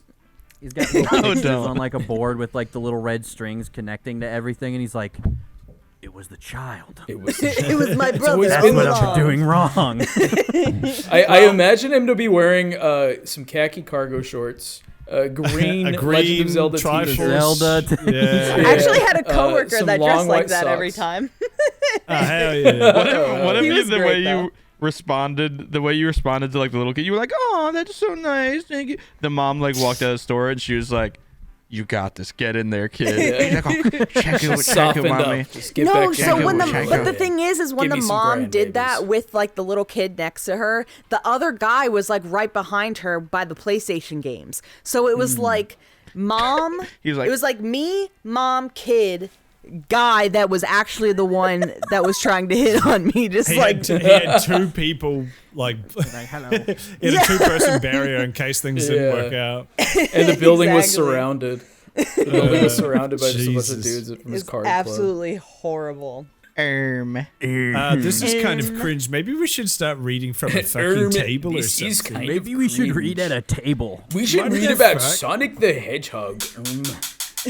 He's got little Oh, pictures don't. on like a board with like the little red strings connecting to everything, and he's like, "It was the child. It was. It was my brother. always That's been what the you're doing wrong." I imagine him to be wearing some khaki cargo shorts, green, A Legend green of Zelda Triforce. t-shirt. Zelda. Yeah. I actually had a coworker some that long dressed like white that every socks. time. Oh, hell yeah. What if He you was the way great, you though. responded to like the little kid, you were like, "Oh, that's so nice, thank you." The mom like walked out of the store and she was like, "You got this, get in there, kid." He's like, oh, check it, Softened mommy. up. Just get No, back so in. when check but it. the thing is when Give the me some mom did grandbabies. that with like the little kid next to her, the other guy was like right behind her by the PlayStation games. So it was like mom. He was like- it was like me, mom, kid, guy that was actually the one that was trying to hit on me. Just He like had two people like Hello. in a two-person barrier in case things didn't Yeah. work out. And the building was Exactly. surrounded. The building was surrounded by just a bunch of Jesus. dudes from his it's card club. absolutely horrible. This is kind of cringe. Maybe we should start reading from a fucking table or This is something. kind Maybe of we should cringe. read at a table. We should What read the about fuck? Sonic the Hedgehog.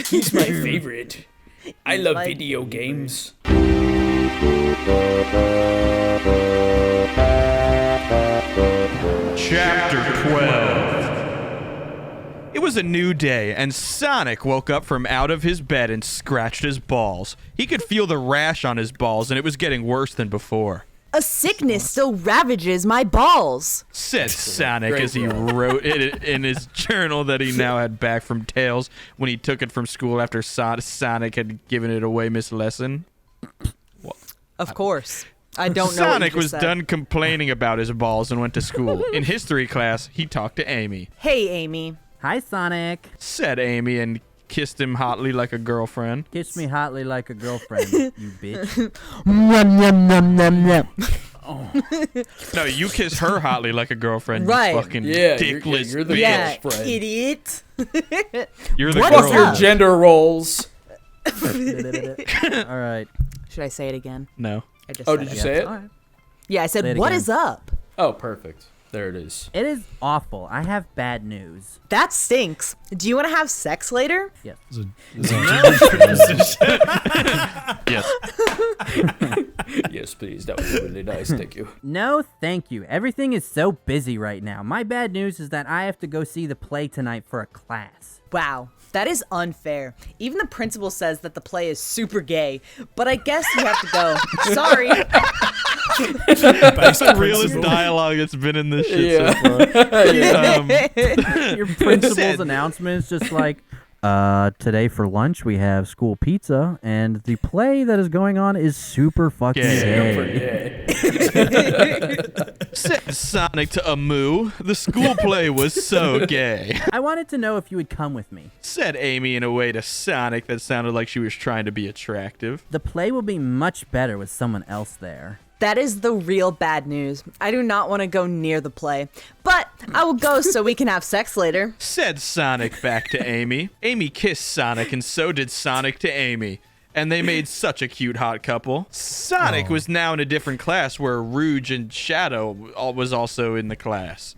He's my favorite. I love my video games. Chapter 12. It was a new day, and Sonic woke up from out of his bed and scratched his balls. He could feel the rash on his balls, and it was getting worse than before. A sickness still ravages my balls. Said Sonic Great as he wrote it in his journal that he now had back from Tails when he took it from school after Sonic had given it away Miss Lesson. Of course. I don't know. Sonic was done complaining about his balls and went to school. In history class, he talked to Amy. Hey, Amy. Hi, Sonic. Said Amy and kissed him hotly like a girlfriend. Kiss me hotly like a girlfriend, you bitch. No, you kiss her hotly like a girlfriend. Right. You fucking Yeah, dickless you're the bitch. girlfriend. Idiot. You're the What girl. is Your up? gender roles. All right. Should I say it again? No. I just Oh, said did you it. say it? All right. Yeah, I Say said, it what again. is up? Oh, perfect. There it is. It is awful. I have bad news. That stinks. Do you want to have sex later? Yes. Yes. Yes, please. That was really nice. Thank you. No, thank you. Everything is so busy right now. My bad news is that I have to go see the play tonight for a class. Wow, that is unfair. Even the principal says that the play is super gay, but I guess you have to go. Sorry. That's the realest dialogue that's been in this shit so far. Your principal's announcement is just like, today for lunch we have school pizza, and the play that is going on is super fucking gay. Said Sonic to Amu, the school play was so gay. I wanted to know if you would come with me. Said Amy in a way to Sonic that sounded like she was trying to be attractive. The play will be much better with someone else there. That is the real bad news. I do not want to go near the play, but I will go so we can have sex later. Said Sonic back to Amy. Amy kissed Sonic and so did Sonic to Amy. And they made such a cute hot couple. Sonic was now in a different class where Rouge and Shadow was also in the class.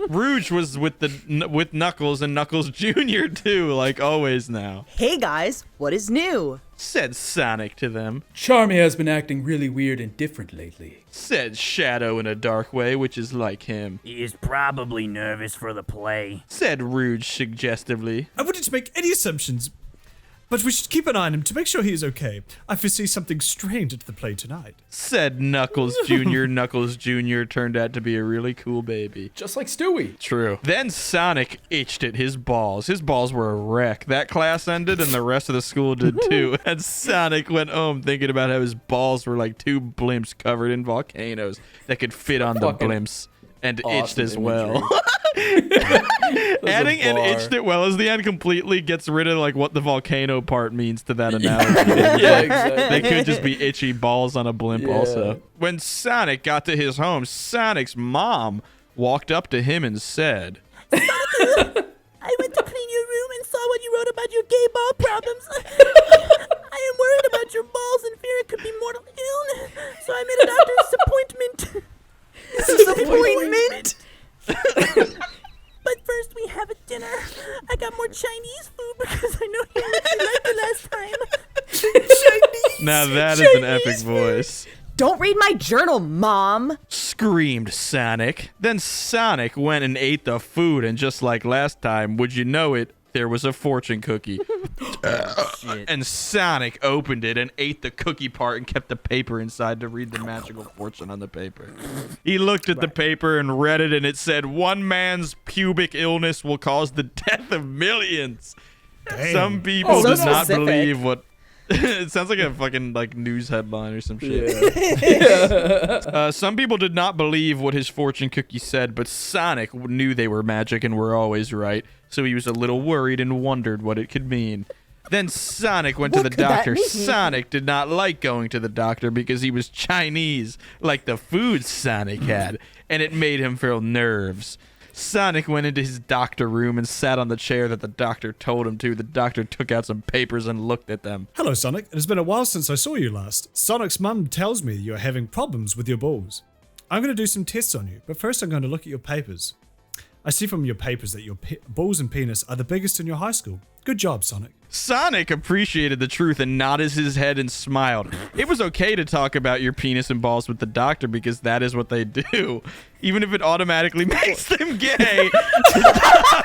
Rouge was with Knuckles and Knuckles Jr. too, like always now. Hey guys, what is new? Said Sonic to them. Charmy has been acting really weird and different lately. Said Shadow in a dark way, which is like him. He is probably nervous for the play. Said Rouge suggestively. I wouldn't make any assumptions, but we should keep an eye on him to make sure he is okay. I foresee something strange at the play tonight. Said Knuckles Jr. Knuckles Jr. turned out to be a really cool baby. Just like Stewie. True. Then Sonic itched at his balls. His balls were a wreck. That class ended and the rest of the school did too. And Sonic went home thinking about how his balls were like two blimps covered in volcanoes that could fit on the Fucking blimps and awesome itched as imagery. well. Adding and itched it well as the end completely gets rid of like what the volcano part means to that analogy. Yeah, exactly. They could just be itchy balls on a blimp Yeah. also. When Sonic got to his home, Sonic's mom walked up to him and said, I went to clean your room and saw what you wrote about your gay ball problems. I am worried about your balls and fear it could be mortal ill, so I made a doctor's appointment. Disappointment? But first we have a dinner. I got more Chinese food because I know you really liked it last time. now that is an epic voice. Don't read my journal, Mom. Screamed Sonic. Then Sonic went and ate the food, and just like last time, would you know it, there was a fortune cookie. And Sonic opened it and ate the cookie part and kept the paper inside to read the magical fortune on the paper. He looked at the paper and read it, and it said, "One man's pubic illness will cause the death of millions." Some people so did not specific. believe what... It sounds like a fucking like news headline or some shit. Some people did not believe what his fortune cookie said, but Sonic knew they were magic and were always right, so he was a little worried and wondered what it could mean. Then Sonic went to the could that doctor. mean? Sonic did not like going to the doctor because he was Chinese, like the food Sonic had, and it made him feel nerves. Sonic went into his doctor room and sat on the chair that the doctor told him to. The doctor took out some papers and looked at them. Hello, Sonic. It has been a while since I saw you last. Sonic's mum tells me you're having problems with your balls. I'm going to do some tests on you, but first I'm going to look at your papers. I see from your papers that your balls and penis are the biggest in your high school. Good job, Sonic. Sonic appreciated the truth and nodded his head and smiled. It was okay to talk about your penis and balls with the doctor because that is what they do. Even if it automatically makes them gay.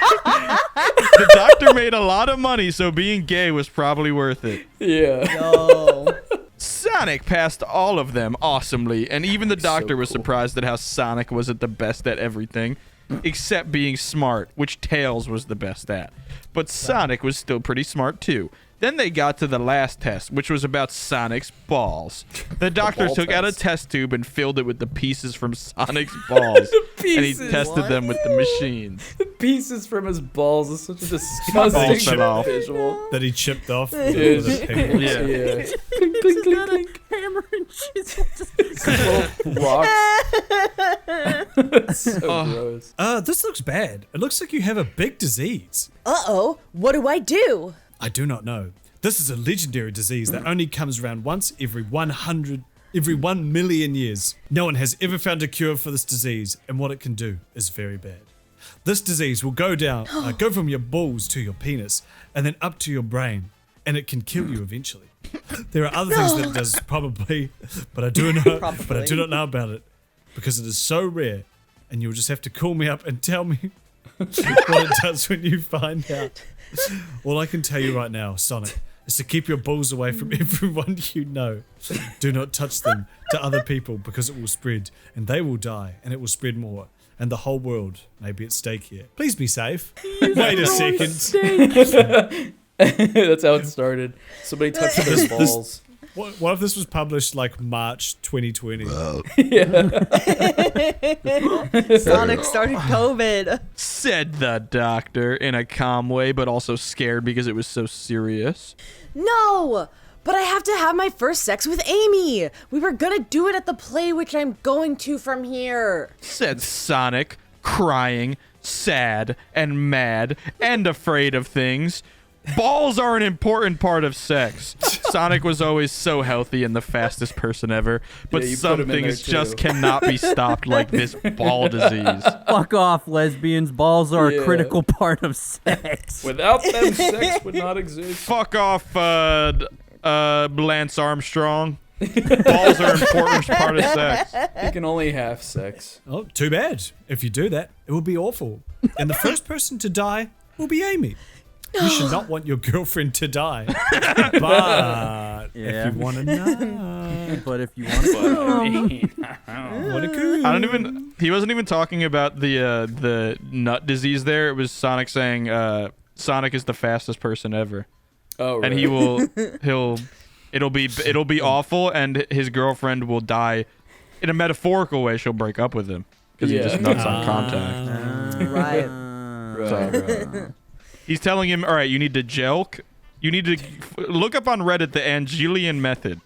The doctor made a lot of money, so being gay was probably worth it. Yeah. Oh. Sonic Sonic passed all of them awesomely, and even the doctor was surprised at how Sonic wasn't the best at everything, except being smart, which Tails was the best at. But Sonic was still pretty smart too. Then they got to the last test, which was about Sonic's balls. The doctor took out a test tube and filled it with the pieces from Sonic's balls. And he tested them with the machines. The pieces from his balls is such a disgusting visual. That he chipped off. Yeah. With a pig. Yeah. He's got a hammer and chisel. Rocks. So gross. This looks bad. It looks like you have a big disease. Uh-oh. What do I do? I do not know. This is a legendary disease that only comes around once every 1 million years. No one has ever found a cure for this disease, and what it can do is very bad. This disease will go from your balls to your penis, and then up to your brain, and it can kill you eventually. There are other things that it does, probably, but I do not know about it, because it is so rare, and you'll just have to call me up and tell me what it does when you find out. All I can tell you right now, Sonic, is to keep your balls away from everyone you know. Do not touch them to other people because it will spread, and they will die, and it will spread more, and the whole world may be at stake here. Please be safe. Wait a second. That's how it started. Somebody touched his balls. What if this was published like March 2020? Sonic started COVID. Said the doctor in a calm way, but also scared because it was so serious. No! But I have to have my first sex with Amy. We were gonna do it at the play, which I'm going to from here. Said Sonic, crying, sad, and mad, and afraid of things. Balls are an important part of sex. Sonic was always so healthy and the fastest person ever, but some things just cannot be stopped, like this ball disease. Fuck off, lesbians. Balls are a critical part of sex. Without them, sex would not exist. Fuck off, Lance Armstrong. Balls are an important part of sex. You can only have sex. Oh, too bad. If you do that, it will be awful. And the first person to die will be Amy. You should not want your girlfriend to die. But if you want to know. But if you want to he wasn't even talking about the nut disease there. It was Sonic saying Sonic is the fastest person ever. Oh, right. And it'll be awful, and his girlfriend will die in a metaphorical way. She'll break up with him because he just nuts on contact. Right. He's telling him, all right, you need to jelk. You need to look up on Reddit the Angelian method.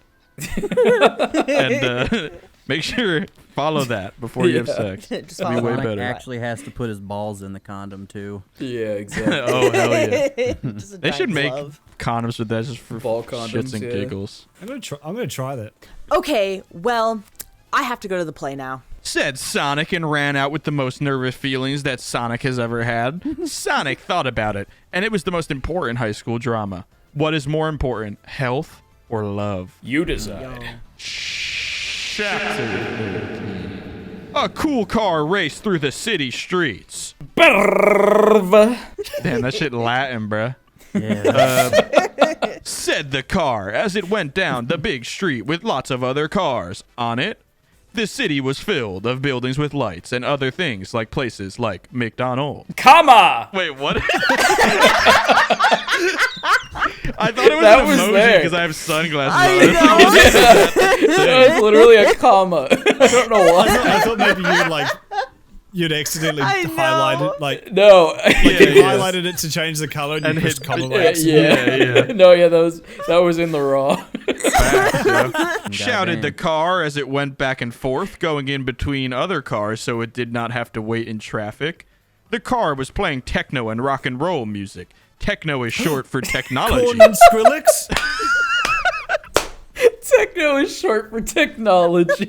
And make sure follow that before you have sex. Just That'd be way Sonic better. actually has to put his balls in the condom too. Yeah, exactly. Oh, hell yeah. Just a They should giant make glove. condoms with that just for Ball condoms, shits and yeah. giggles. I'm gonna try that. Okay, well, I have to go to the play now. Said Sonic and ran out with the most nervous feelings that Sonic has ever had. Sonic thought about it, and it was the most important high school drama. What is more important, health or love? You decide. A cool car raced through the city streets. Damn, that shit Latin, bruh. Yeah. Said the car as it went down the big street with lots of other cars on it. The city was filled of buildings with lights and other things like places like McDonald's. Comma! Wait, what? I thought it was That an was emoji there. because I have sunglasses I on. know. That was literally a comma. I don't know why. I thought maybe you'd accidentally I know. highlighted like No. you highlighted it to change the color and you hit pushed color Yeah, lights. yeah. No, yeah, that was in the raw. Shouted the car as it went back and forth, going in between other cars so it did not have to wait in traffic. The car was playing techno and rock and roll music. Techno is short for technology. Corn and Skrillex. Techno is short for technology.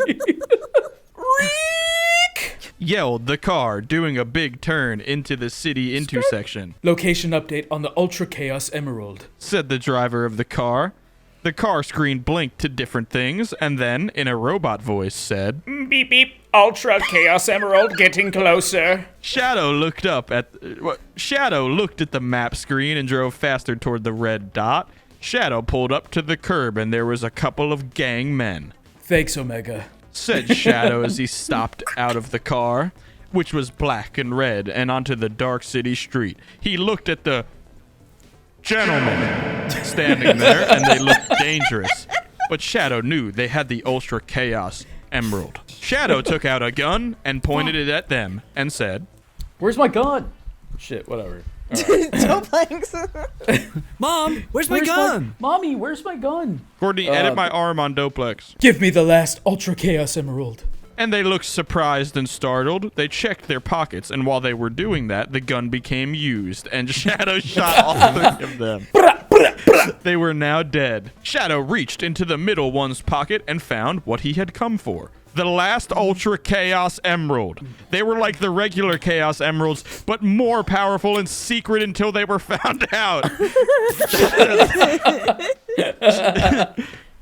Yelled the car, doing a big turn into the city intersection. Location update on the Ultra Chaos Emerald. Said the driver of the car. The car screen blinked to different things, and then, in a robot voice, said, Beep beep. Ultra Chaos Emerald getting closer. Shadow looked at the map screen and drove faster toward the red dot. Shadow pulled up to the curb and there was a couple of gang men. Thanks, Omega, said Shadow as he stopped out of the car, which was black and red, and onto the dark city street. He looked at the gentlemen standing there, and they looked dangerous. But Shadow knew they had the Ultra Chaos Emerald. Shadow took out a gun and pointed it at them and said, "Where's my gun?" Shit, whatever. Thanks. Mom, where's my gun? Mommy, where's my gun? Courtney, edit my arm on Doplex. Give me the last Ultra Chaos Emerald. And they looked surprised and startled. They checked their pockets, and while they were doing that, the gun became used, and Shadow shot all three of them. They were now dead. Shadow reached into the middle one's pocket and found what he had come for. The last Ultra Chaos Emerald. They were like the regular Chaos Emeralds, but more powerful and secret until they were found out.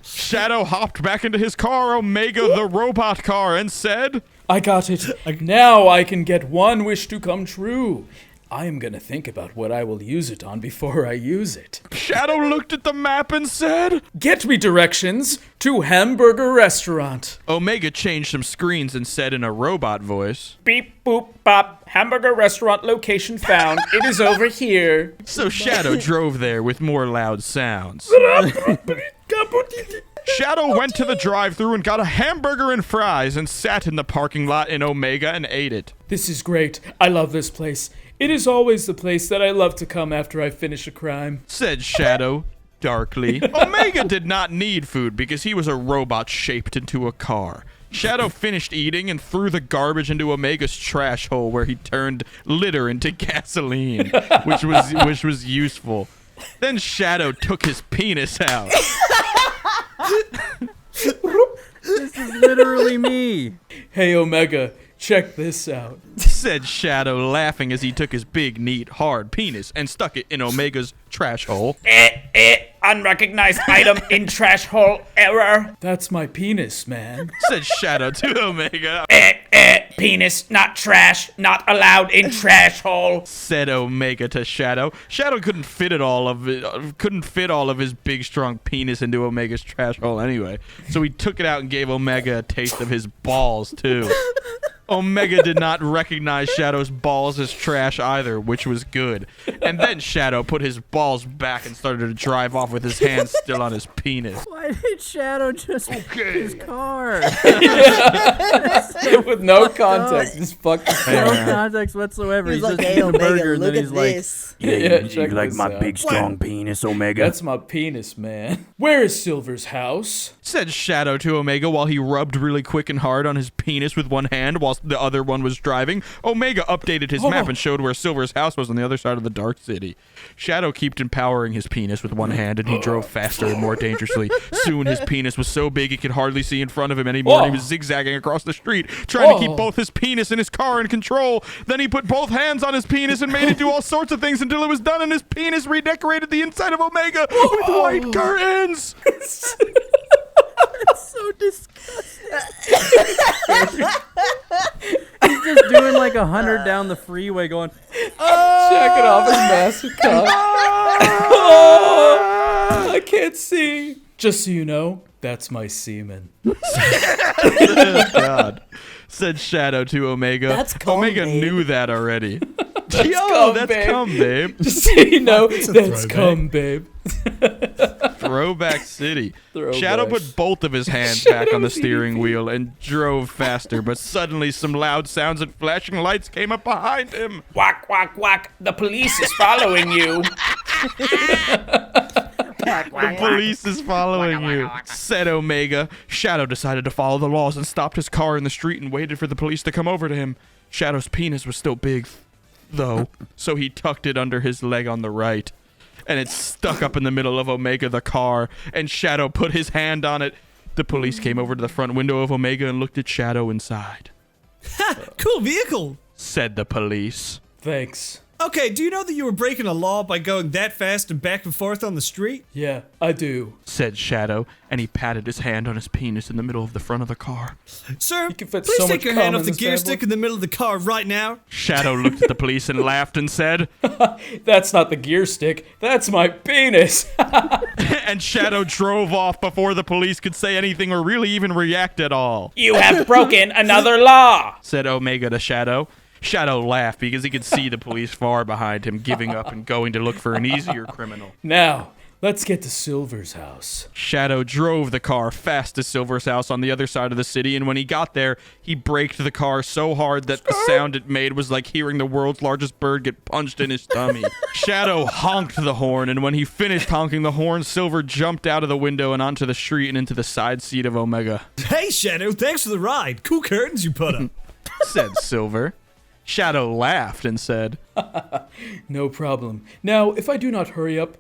Shadow hopped back into his car, Omega the robot car, and said, "I got it. Now I can get one wish to come true. I am gonna think about what I will use it on before I use it." Shadow looked at the map and said, "Get me directions to Hamburger Restaurant." Omega changed some screens and said in a robot voice, "Beep, boop, bop. Hamburger Restaurant location found. It is over here." So Shadow drove there with more loud sounds. Shadow went to the drive-thru and got a hamburger and fries and sat in the parking lot in Omega and ate it. "This is great. I love this place. It is always the place that I love to come after I finish a crime," said Shadow darkly. Omega did not need food because he was a robot shaped into a car. Shadow finished eating and threw the garbage into Omega's trash hole where he turned litter into gasoline, which was useful. Then Shadow took his penis out. This is literally me. "Hey, Omega, check this out," said Shadow, laughing as he took his big, neat, hard penis and stuck it in Omega's trash hole. Unrecognized item in trash hole error. "That's my penis, man," said Shadow to Omega. "Penis, not trash, not allowed in trash hole," said Omega to Shadow. Shadow couldn't fit all of his big, strong penis into Omega's trash hole anyway, so he took it out and gave Omega a taste of his balls too. Omega did not recognize Shadow's balls as trash either, which was good. And then Shadow put his balls back and started to drive off with his hands still on his penis. Why did Shadow just his car? With no context, just fucking no context whatsoever. He's He's like, just "Hey, eating a Omega, burger, and look then at he's like, this." check like this my out. big strong penis, Omega? That's my penis, man. "Where is Silver's house?" said Shadow to Omega while he rubbed really quick and hard on his penis with one hand whilst the other one was driving. Omega updated his map and showed where Silver's house was on the other side of the dark city. Shadow kept empowering his penis with one hand and he drove faster and more dangerously. Soon his penis was so big he could hardly see in front of him anymore and he was zigzagging across the street trying to keep both his penis and his car in control. Then he put both hands on his penis and made it do all sorts of things until it was done and his penis redecorated the inside of Omega with white curtains. That's so disgusting. He's just doing like 100 down the freeway going, Jacking off his massive cock. Oh, I can't see. Just so you know, that's my semen. God, said Shadow to Omega. That's cum, Omega babe. knew that already. Cum, babe. Cum, babe. Just so you know, It's a that's throwback. cum, babe. Throwback City. Throwback. Shadow put both of his hands back on the steering wheel and drove faster, but suddenly some loud sounds and flashing lights came up behind him. Whack, whack, whack. The police is following you. The police is following you, said Omega. Shadow decided to follow the laws and stopped his car in the street and waited for the police to come over to him. Shadow's penis was still big, though, so he tucked it under his leg on the right. And it stuck up in the middle of Omega the car, and Shadow put his hand on it. The police came over to the front window of Omega and looked at Shadow inside. Cool vehicle. Said the police. Thanks. Okay, do you know that you were breaking a law by going that fast and back and forth on the street? Yeah, I do. Said Shadow, and he patted his hand on his penis in the middle of the front of the car. Sir, can fit please so take much your hand cum off in the this gear bad stick boy. in the middle of the car right now. Shadow looked at the police and laughed and said, That's not the gear stick. That's my penis. and Shadow drove off before the police could say anything or really even react at all. You have broken another law, said Omega to Shadow. Shadow laughed because he could see the police far behind him, giving up and going to look for an easier criminal. Now, let's get to Silver's house. Shadow drove the car fast to Silver's house on the other side of the city, and when he got there, he braked the car so hard that the sound it made was like hearing the world's largest bird get punched in his tummy. Shadow honked the horn, and when he finished honking the horn, Silver jumped out of the window and onto the street and into the side seat of Omega. Hey, Shadow, thanks for the ride. Cool curtains you put up. Said Silver. Shadow laughed and said, No problem. Now, if I do not hurry up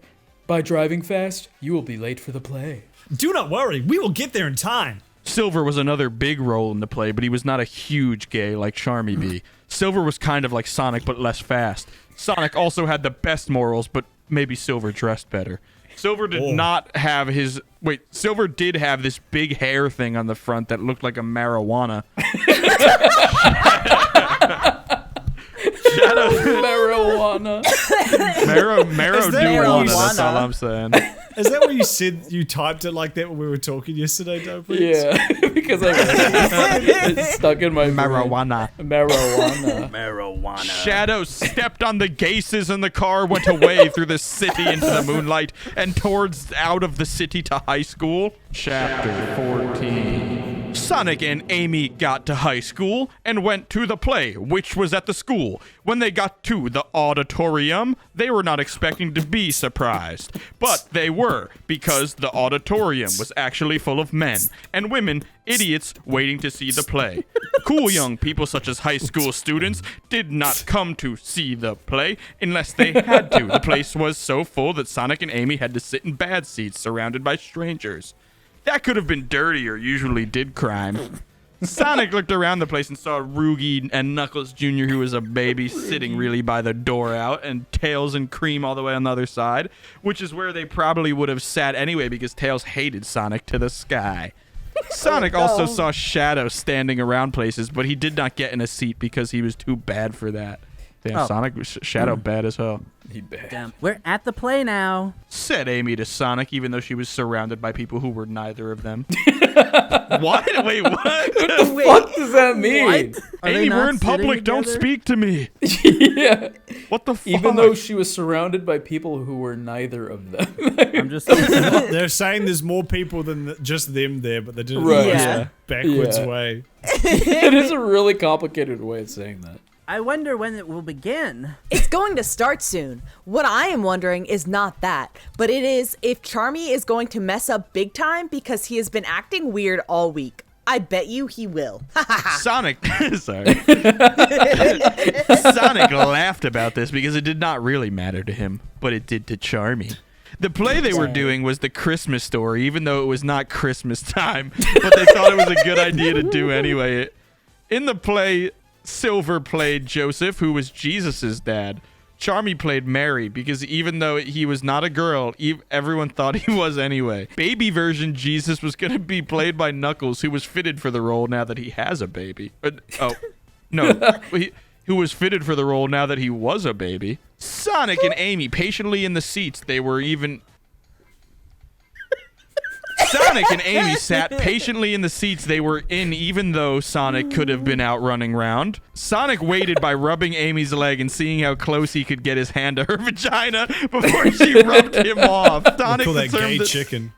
by driving fast, you will be late for the play. Do not worry, we will get there in time. Silver was another big role in the play, but he was not a huge gay like Charmy B. Silver was kind of like Sonic, but less fast. Sonic also had the best morals, but maybe Silver dressed better. Silver did not have his... Wait, Silver did have this big hair thing on the front that looked like a marijuana. Marijuana. Marijuana, that's all I'm saying. Is that what you said? You typed it like that when we were talking yesterday, Dopey? Yeah, because it's stuck in my Marijuana. Marijuana. Shadow stepped on the gases and the car went away through the city into the moonlight and towards out of the city to high school. Chapter 14. Sonic and Amy got to high school and went to the play, which was at the school. When they got to the auditorium, they were not expecting to be surprised. But they were, because the auditorium was actually full of men and women, idiots, waiting to see the play. Cool young people such as high school students did not come to see the play unless they had to. The place was so full that Sonic and Amy had to sit in bad seats surrounded by strangers. That could have been dirty or usually did crime. Sonic looked around the place and saw Rugy and Knuckles Jr., who was a baby, sitting really by the door out, and Tails and Cream all the way on the other side, which is where they probably would have sat anyway because Tails hated Sonic to the sky. Sonic also saw Shadow standing around places, but he did not get in a seat because he was too bad for that. Damn, Sonic was Shadow bad as hell. He bad. Damn. We're at the play now. Said Amy to Sonic, even though she was surrounded by people who were neither of them. What? Wait, what? What does that mean? Amy, we're in public. Don't speak to me. Yeah. What the fuck? Even though she was surrounded by people who were neither of them. I'm just. They're saying there's more people than just them there, but they did it in a backwards way. It is a really complicated way of saying that. I wonder when it will begin. It's going to start soon. What I am wondering is not that, but it is if Charmy is going to mess up big time because he has been acting weird all week. I bet you he will. Sonic, sorry. Sonic laughed about this because it did not really matter to him, but it did to Charmy. The play they were doing was The Christmas Story, even though it was not Christmas time, but they thought it was a good idea to do anyway. In the play, Silver played Joseph, who was Jesus's dad. Charmy played Mary, because even though he was not a girl, everyone thought he was anyway. Baby version Jesus was going to be played by Knuckles, who was fitted for the role now that he has a baby. Who was fitted for the role now that he was a baby. Sonic and Amy patiently in the seats. Sonic and Amy sat patiently in the seats they were in, even though Sonic could have been out running around. Sonic waited by rubbing Amy's leg and seeing how close he could get his hand to her vagina before she rubbed him off. Sonic Call that gay chicken.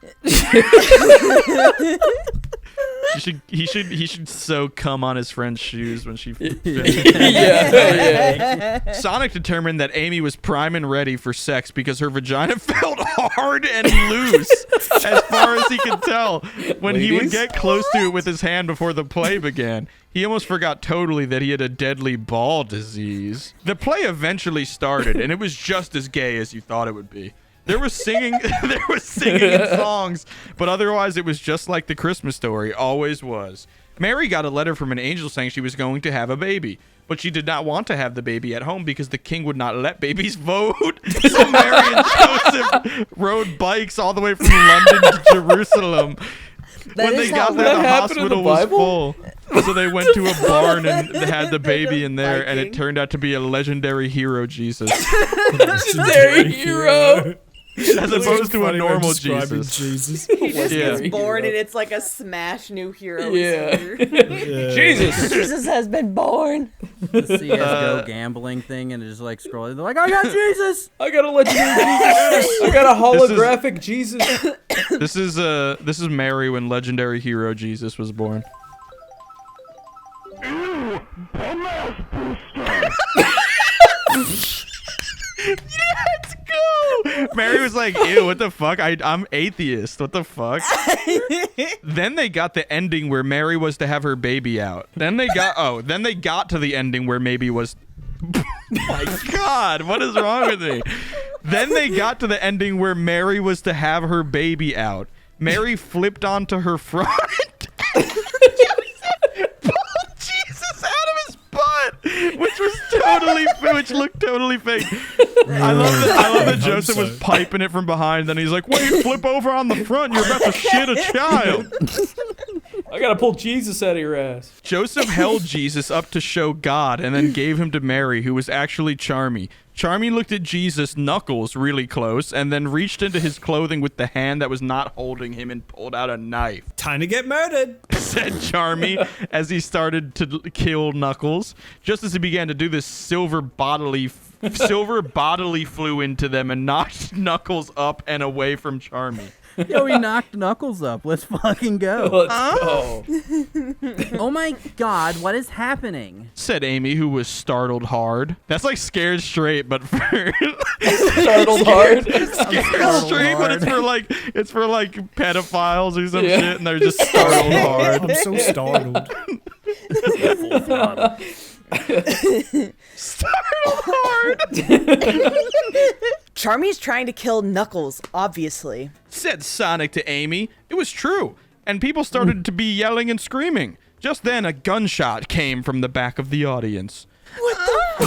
He should sew cum on his friend's shoes when she finished. Yeah. Sonic determined that Amy was prime and ready for sex because her vagina felt hard and loose, as far as he could tell. When he would get close to it with his hand before the play began, he almost forgot totally that he had a deadly ball disease. The play eventually started, and it was just as gay as you thought it would be. There was singing and songs, but otherwise it was just like the Christmas story always was. Mary got a letter from an angel saying she was going to have a baby, but she did not want to have the baby at home because the king would not let babies vote. So Mary and Joseph rode bikes all the way from London to Jerusalem. When they got there, the hospital was full. So they went to a barn and they had the baby in there, and it turned out to be a legendary hero Jesus. Legendary hero. As opposed to a normal Jesus. He just gets born and it's like a smash new hero. Jesus. Jesus has been born. The CSGO gambling thing, and it's just like scrolling. They're like, I got Jesus. I got a legendary Jesus. I got a holographic Jesus. This is Mary when legendary hero Jesus was born. Let's go. Mary was like, ew, what the fuck? I'm atheist. What the fuck? Then they got the ending where Mary was to have her baby out. Then they got to the ending where maybe was my God, what is wrong with me? Then they got to the ending where Mary was to have her baby out. Mary flipped onto her front. Pulled Jesus out of his butt, which looked totally fake. I love that Joseph was piping it from behind. Then he's like, "Wait, flip over on the front. You're about to shit a child." I gotta pull Jesus out of your ass. Joseph held Jesus up to show God and then gave him to Mary, who was actually Charmy. Charmy looked at Jesus' knuckles really close and then reached into his clothing with the hand that was not holding him and pulled out a knife. Time to get murdered, said Charmy as he started to kill Knuckles. Just as he began to do this, silver bodily flew into them and knocked Knuckles up and away from Charmy. Yo, he knocked Knuckles up. Let's fucking go. Let's go. Oh my God, what is happening? Said Amy, who was startled hard. That's like scared straight, but for startled hard. Scared straight, but it's for like pedophiles or some shit, and they're just startled hard. I'm so startled. Startled hard. Charmy's trying to kill Knuckles, obviously. Said Sonic to Amy. It was true, and people started to be yelling and screaming. Just then, a gunshot came from the back of the audience. What the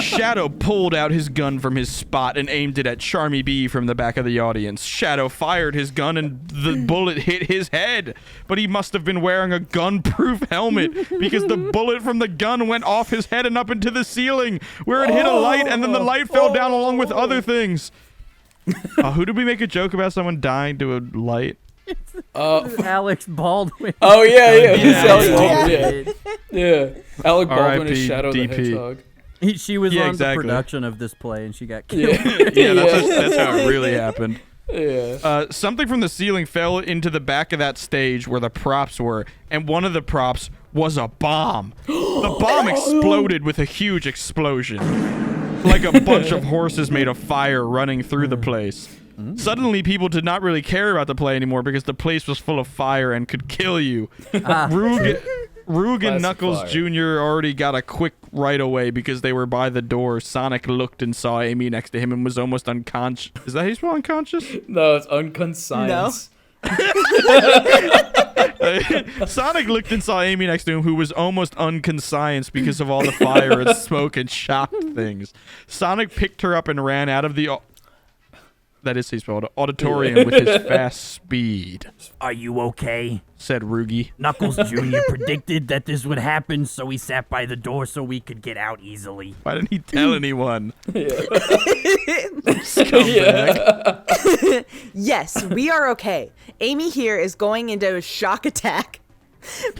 Shadow pulled out his gun from his spot and aimed it at Charmy B from the back of the audience. Shadow fired his gun and the bullet hit his head, but he must have been wearing a gun-proof helmet because the bullet from the gun went off his head and up into the ceiling where it hit a light, and then the light fell down along with other things. Who did we make a joke about someone dying to a light? Alex Baldwin. Oh yeah. Alec Baldwin. Yeah. Alec Baldwin is Shadow the Hedgehog. She was on the production of this play, and she got killed. That's how it really happened. Yeah. Something from the ceiling fell into the back of that stage where the props were, and one of the props was a bomb. The bomb exploded with a huge explosion, like a bunch of horses made of fire running through the place. Suddenly, people did not really care about the play anymore because the place was full of fire and could kill you. Rug and Knuckles Jr. already got a quick right away because they were by the door. Sonic looked and saw Amy next to him and was almost unconscious. Is that how you spell unconscious? No, it's unconscious. No. Sonic looked and saw Amy next to him, who was almost unconscious because of all the fire and smoke and shocked things. Sonic picked her up and ran out of the auditorium with his fast speed. Are you okay? Said Rugi. Knuckles Jr. predicted that this would happen, so he sat by the door so we could get out easily. Why didn't he tell anyone? Yes, we are okay. Amy here is going into a shock attack,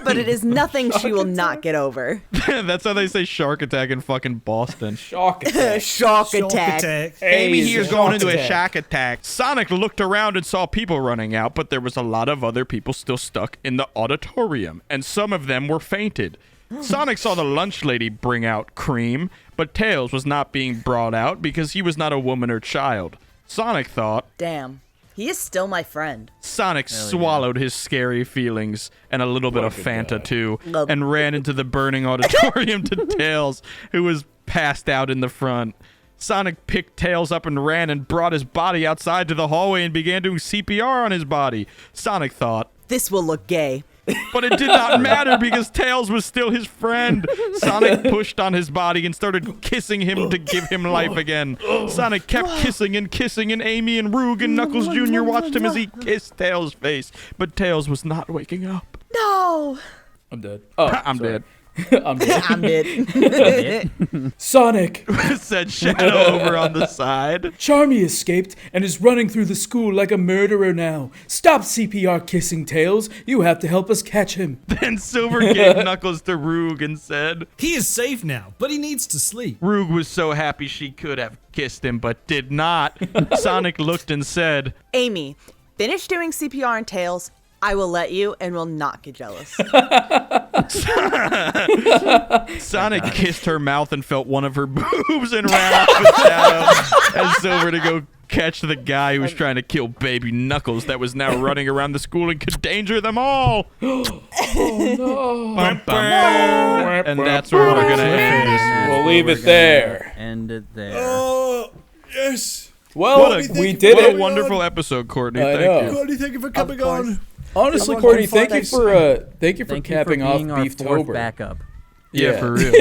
but it is nothing she will not get over. That's how they say shark attack in fucking Boston. Shock attack. Shock attack. Amy here's going into a shock attack. Sonic looked around and saw people running out, but there was a lot of other people still stuck in the auditorium, and some of them were fainted. Sonic saw the lunch lady bring out cream, but Tails was not being brought out because he was not a woman or child. Sonic thought, damn. He is still my friend. Sonic swallowed his scary feelings and a little bit of Fanta too, and ran into the burning auditorium to Tails, who was passed out in the front. Sonic picked Tails up and ran and brought his body outside to the hallway and began doing CPR on his body. Sonic thought, This will look gay. but it did not matter because Tails was still his friend. Sonic pushed on his body and started kissing him to give him life again. Sonic kept kissing, and Amy and Roog and Knuckles Jr. watched him as he kissed Tails' face. But Tails was not waking up. No. I'm dead. Oh, I'm dead. I'm dead. I'm dead. Sonic, said Shadow over on the side. Charmy escaped and is running through the school like a murderer now. Stop CPR kissing Tails. You have to help us catch him. Then Silver gave Knuckles to Roog and said, He is safe now, but he needs to sleep. Roog was so happy she could have kissed him, but did not. Sonic looked and said, Amy, finish doing CPR on Tails. I will let you and will not get jealous. Sonic kissed her mouth and felt one of her boobs and ran off with Shadow and Silver to go catch the guy who was trying to kill baby Knuckles that was now running around the school and could danger them all. Oh no. Bum, bum. And that's where we're going to end this. We'll leave it there. End it there. Oh, yes. Well, we did what it. a wonderful episode, Courtney. I Thank know. you. Courtney, thank you for coming on. Honestly, I'm Courtney, looking thank you forward for capping off being our fourth Beeftober. backup. Yeah, for real.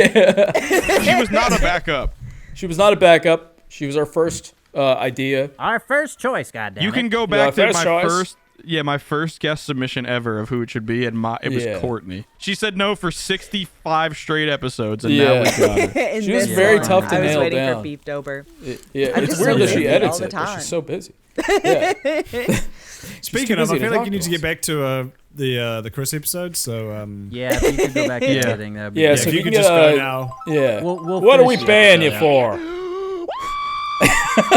She was not a backup. She was not a backup. She was our first idea. Our first choice, goddamn. You can go back to first my choice. my first guest submission ever of who it should be, and it was Courtney. She said no for 65 straight episodes, and now we got her. In She was this very one, tough to I was nail waiting down. for Beeftober. Yeah, I'm it's just weird so that she busy edits all the it, but time. she's so busy. Yeah. Speaking of, busy I to feel like talk you need to to get us. back to the Chris episode. So Yeah, if you could go back to editing, that'd be Yeah, great. so if we you could can just get, go now. Yeah. We'll What are we finish the paying you episode for?